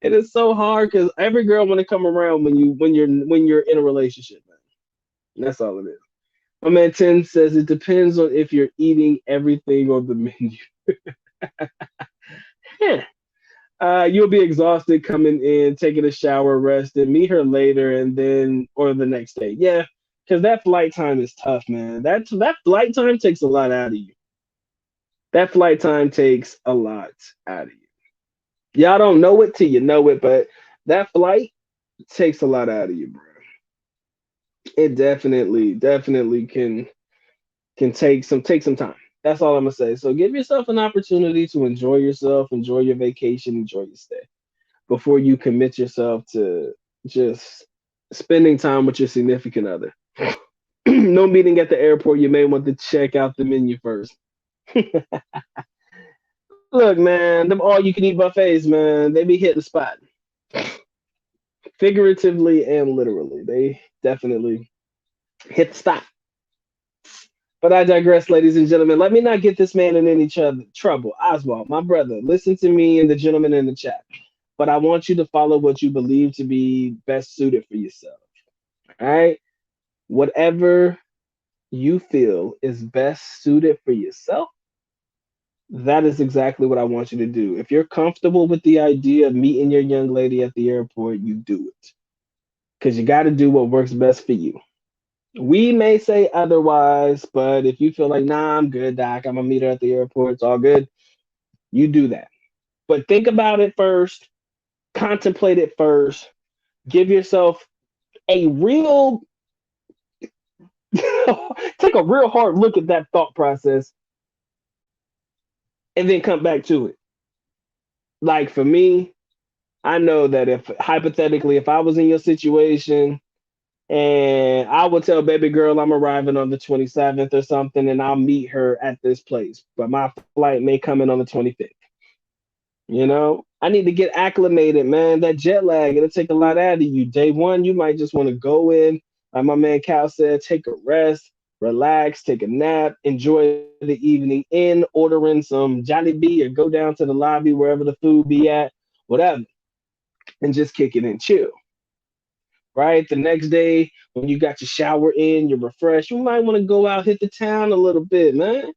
it is so hard because every girl want to come around when you're in a relationship, man. That's all it is. My man 10 says it depends on if you're eating everything on the menu. Yeah. You'll be exhausted coming in, taking a shower, resting, meet her later, and then or the next day. Yeah, because that flight time is tough, man. That flight time takes a lot out of you. That flight time takes a lot out of you. Y'all don't know it till you know it, but that flight takes a lot out of you, bro. It definitely can take some time. That's all I'm gonna say. So give yourself an opportunity to enjoy yourself, enjoy your vacation, enjoy your stay before you commit yourself to just spending time with your significant other. No meeting at the airport. You may want to check out the menu first. Look, man, them all you can eat buffets, man, they be hitting the spot. Figuratively and literally. They definitely hit the spot. But I digress, ladies and gentlemen. Let me not get this man in any trouble. Oswald, my brother, listen to me and the gentleman in the chat. But I want you to follow what you believe to be best suited for yourself. All right? Whatever you feel is best suited for yourself, that is exactly what I want you to do. If you're comfortable with the idea of meeting your young lady at the airport, you do it. Because you got to do what works best for you. We may say otherwise, but if you feel like, nah, I'm good, Doc, I'm going to meet her at the airport, it's all good, you do that. But think about it first. Contemplate it first. Give yourself a real take a real hard look at that thought process and then come back to it. Like for me, I know that if hypothetically, if I was in your situation and I would tell baby girl I'm arriving on the 27th or something and I'll meet her at this place, but my flight may come in on the 25th. I need to get acclimated, man. That jet lag, it'll take a lot out of you. Day one, you might just want to go in, like my man Cal said, take a rest, relax, take a nap, enjoy the evening in, ordering some Jollibee or go down to the lobby wherever the food be at, whatever, and just kick it and chill. Right? The next day, when you got your shower in, you're refreshed, you might want to go out, hit the town a little bit, man.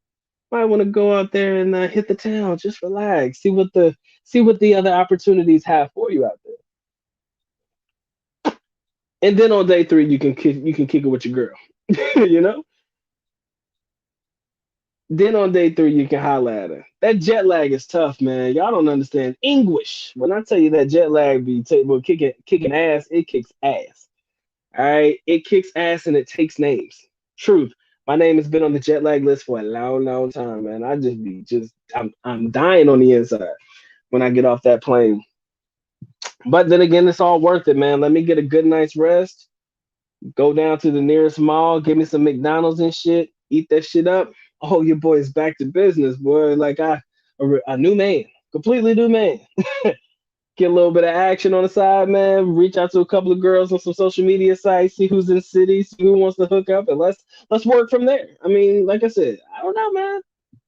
Might want to go out there and hit the town, just relax, see what the other opportunities have for you out there. And then on day three, you can kick it with your girl. you know. Then on day three, you can holla at her. That jet lag is tough, man. Y'all don't understand English. When I tell you that jet lag well, kicking ass, it kicks ass. All right, it kicks ass and it takes names. Truth. My name has been on the jet lag list for a long, long time, man. I'm dying on the inside when I get off that plane. But then again, it's all worth it, man. Let me get a good night's rest. Go down to the nearest mall, get me some McDonald's and shit, eat that shit up. Oh, your boy is back to business, boy. Like a new man, completely new man. Get a little bit of action on the side, man. Reach out to a couple of girls on some social media sites, see who's in the city, see who wants to hook up, and let's work from there. I mean, like I said, I don't know, man.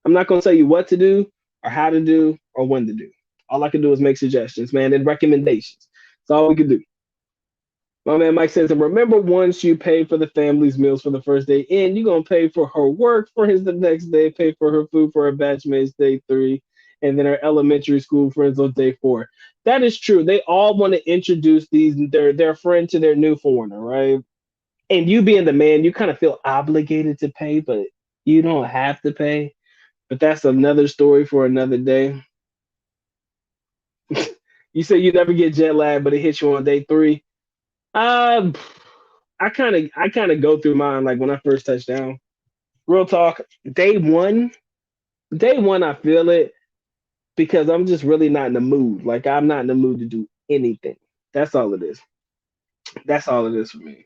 I'm not gonna tell you what to do or how to do or when to do. All I can do is make suggestions, man, and recommendations. That's all we can do. My man Mike says, and remember, once you pay for the family's meals for the first day in, you're gonna pay for her work for his the next day, pay for her food for her batchmates day three, and then her elementary school friends on day four. That is true. They all want to introduce their friend to their new foreigner, right? And you being the man, you kind of feel obligated to pay, but you don't have to pay. But that's another story for another day. You say you never get jet lag, but it hits you on day three. Um, I kind of go through mine like when I first touch down. Real talk, day one I feel it because I'm just really not in the mood. Like I'm not in the mood to do anything. That's all it is. That's all it is for me.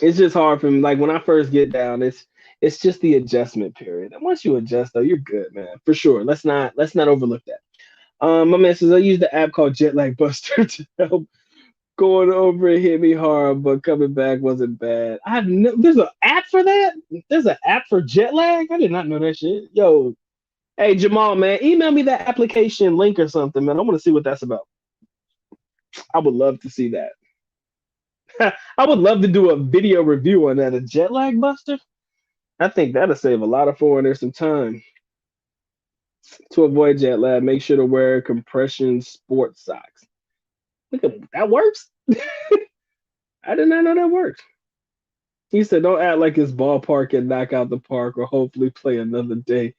It's just hard for me. Like when I first get down, it's just the adjustment period. And once you adjust though, you're good, man. For sure. Let's not overlook that. My man says I use the app called Jet Lag Buster to help. Going over it hit me hard, but coming back wasn't bad. There's an app for that. There's an app for jet lag. I did not know that shit. Yo, hey Jamal, man, email me that application link or something, man. I want to see what that's about. I would love to see that. I would love to do a video review on that. A jet lag buster. I think that'll save a lot of foreigners some time. To avoid jet lag, make sure to wear compression sports socks. Look at that works. I did not know that works. He said, "Don't act like it's ballpark and knock out the park, or hopefully play another day,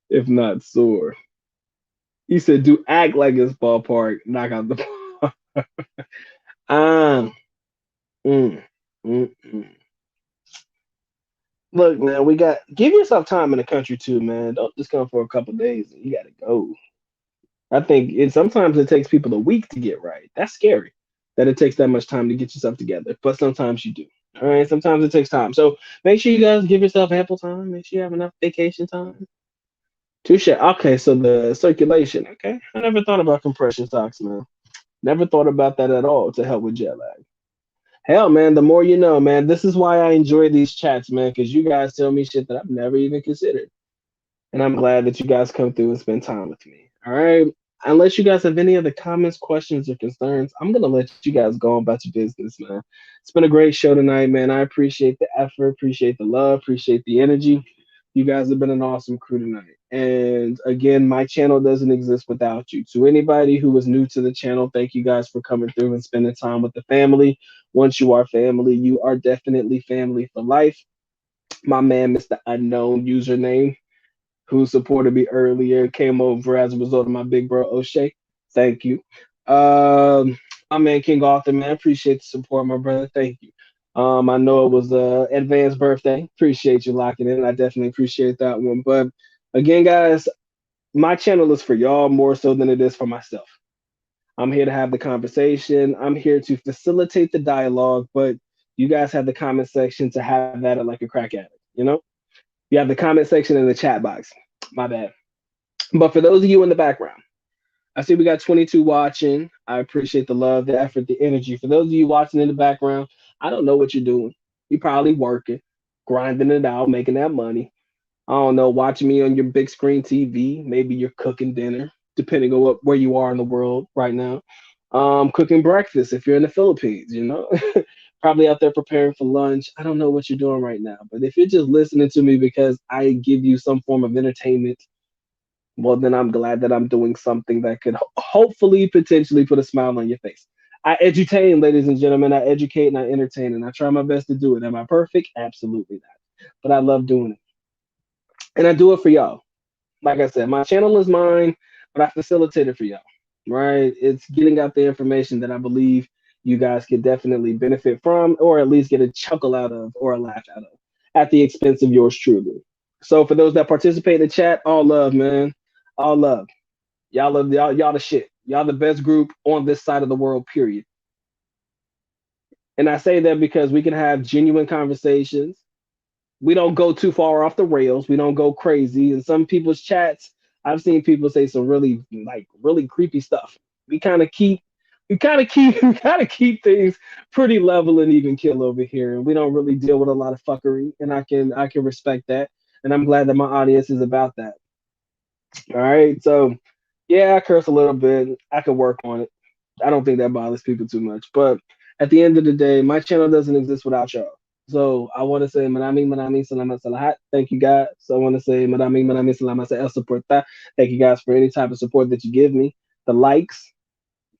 if not sore." He said, "Do act like it's ballpark, knock out the park." um, mm, mm. Look, man, give yourself time in the country too, man. Don't just come for a couple days and you gotta go. I think sometimes it takes people a week to get right. That's scary that it takes that much time to get yourself together, but sometimes you do. All right, sometimes it takes time. So make sure you guys give yourself ample time. Make sure you have enough vacation time. Touche. Okay, so the circulation. Okay, I never thought about compression socks, man. Never thought about that at all to help with jet lag. Hell, man, the more you know, man. This is why I enjoy these chats, man, because you guys tell me shit that I've never even considered. And I'm glad that you guys come through and spend time with me. All right. Unless you guys have any other comments, questions, or concerns, I'm gonna let you guys go on about your business, man. It's been a great show tonight, man. I appreciate the effort, appreciate the love, appreciate the energy. You guys have been an awesome crew tonight. And again, my channel doesn't exist without you. To anybody who is new to the channel, thank you guys for coming through and spending time with the family. Once you are family, you are definitely family for life. My man, Mr. Unknown username, who supported me earlier, came over as a result of my big bro O'Shea. Thank you. Um, my man King Arthur, man, appreciate the support, my brother. Thank you. I know it was advanced birthday. Appreciate you locking in. I definitely appreciate that one. But again, guys, my channel is for y'all more so than it is for myself. I'm here to have the conversation. I'm here to facilitate the dialogue, but you guys have the comment section to have that like a crack addict, you know? You have the comment section and the chat box. My bad. But for those of you in the background, I see we got 22 watching. I appreciate the love, the effort, the energy. For those of you watching in the background, I don't know what you're doing. You're probably working, grinding it out, making that money. I don't know, watching me on your big screen TV. Maybe you're cooking dinner, depending on where you are in the world right now. Cooking breakfast if you're in the Philippines, you know, probably out there preparing for lunch. I don't know what you're doing right now, but if you're just listening to me because I give you some form of entertainment, well, then I'm glad that I'm doing something that could hopefully potentially put a smile on your face. I edutain, ladies and gentlemen. I educate and I entertain, and I try my best to do it. Am I perfect? Absolutely not. But I love doing it, and I do it for y'all. Like I said, my channel is mine, but I facilitate it for y'all. Right? It's getting out the information that I believe you guys could definitely benefit from, or at least get a chuckle out of, or a laugh out of, at the expense of yours truly. So for those that participate in the chat, all love, man, all love. Y'all the shit. Y'all the best group on this side of the world. Period. And I say that because we can have genuine conversations. We don't go too far off the rails. We don't go crazy. In some people's chats, I've seen people say some really creepy stuff. We kind of keep we kind of keep things pretty level and even kill over here, and we don't really deal with a lot of fuckery. And I can respect that, and I'm glad that my audience is about that. All right, so yeah, I curse a little bit. I could work on it. I don't think that bothers people too much. But at the end of the day, my channel doesn't exist without y'all. So I want to say Manami Salamat Salahat. Thank you guys. So I want to say Manami Salamat sa el Soporta. Thank you guys for any type of support that you give me. The likes,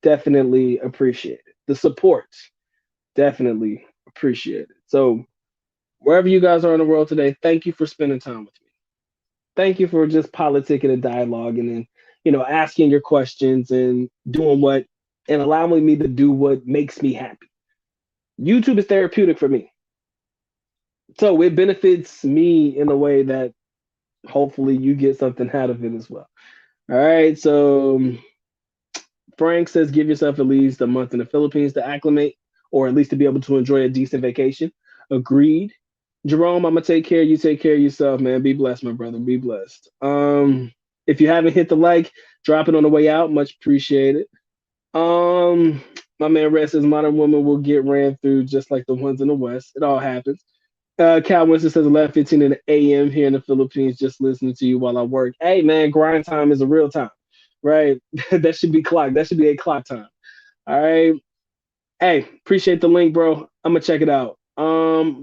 definitely appreciate it. The support, definitely appreciate it. So wherever you guys are in the world today, thank you for spending time with me. Thank you for just politicking and dialoguing and asking your questions and doing what and allowing me to do what makes me happy. YouTube is therapeutic for me. So it benefits me in a way that hopefully you get something out of it as well. All right. So Frank says give yourself at least a month in the Philippines to acclimate or at least to be able to enjoy a decent vacation. Agreed. Jerome, I'm gonna take care of you. Take care of yourself, man. Be blessed, my brother. Be blessed. If you haven't hit the like, drop it on the way out. Much appreciated. My man Red says modern women will get ran through just like the ones in the West. It all happens. Cal Winston says 11:15 in the a.m. here in the Philippines. Just listening to you while I work. Hey man, grind time is a real time, right? That should be clock. That should be a clock time. All right. Hey, appreciate the link, bro. I'm gonna check it out.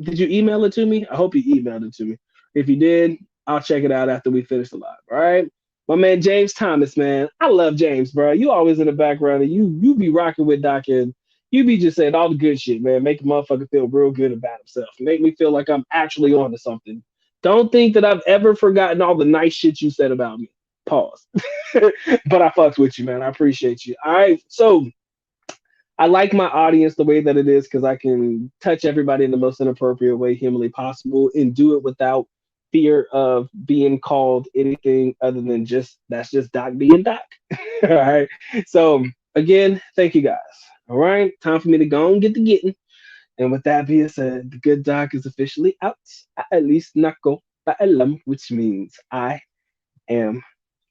Did you email it to me? I hope you emailed it to me. If you did, I'll check it out after we finish the live. All right. My man James Thomas, man. I love James, bro. You always in the background and you be rocking with Doc and you be just saying all the good shit, man. Make a motherfucker feel real good about himself. Make me feel like I'm actually on to something. Don't think that I've ever forgotten all the nice shit you said about me. Pause. But I fucks with you, man. I appreciate you. All right. So I like my audience the way that it is because I can touch everybody in the most inappropriate way humanly possible and do it without fear of being called anything other than just that's just Doc being Doc. All right. So again, thank you guys. All right. Time for me to go and get the getting. And with that being said, the good Doc is officially out. At least nako paalam, which means I am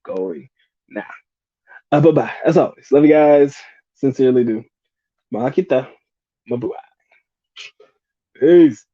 going now. Bye bye. As always, love you guys. Sincerely do. Mahal kita. Mabuhay. Peace.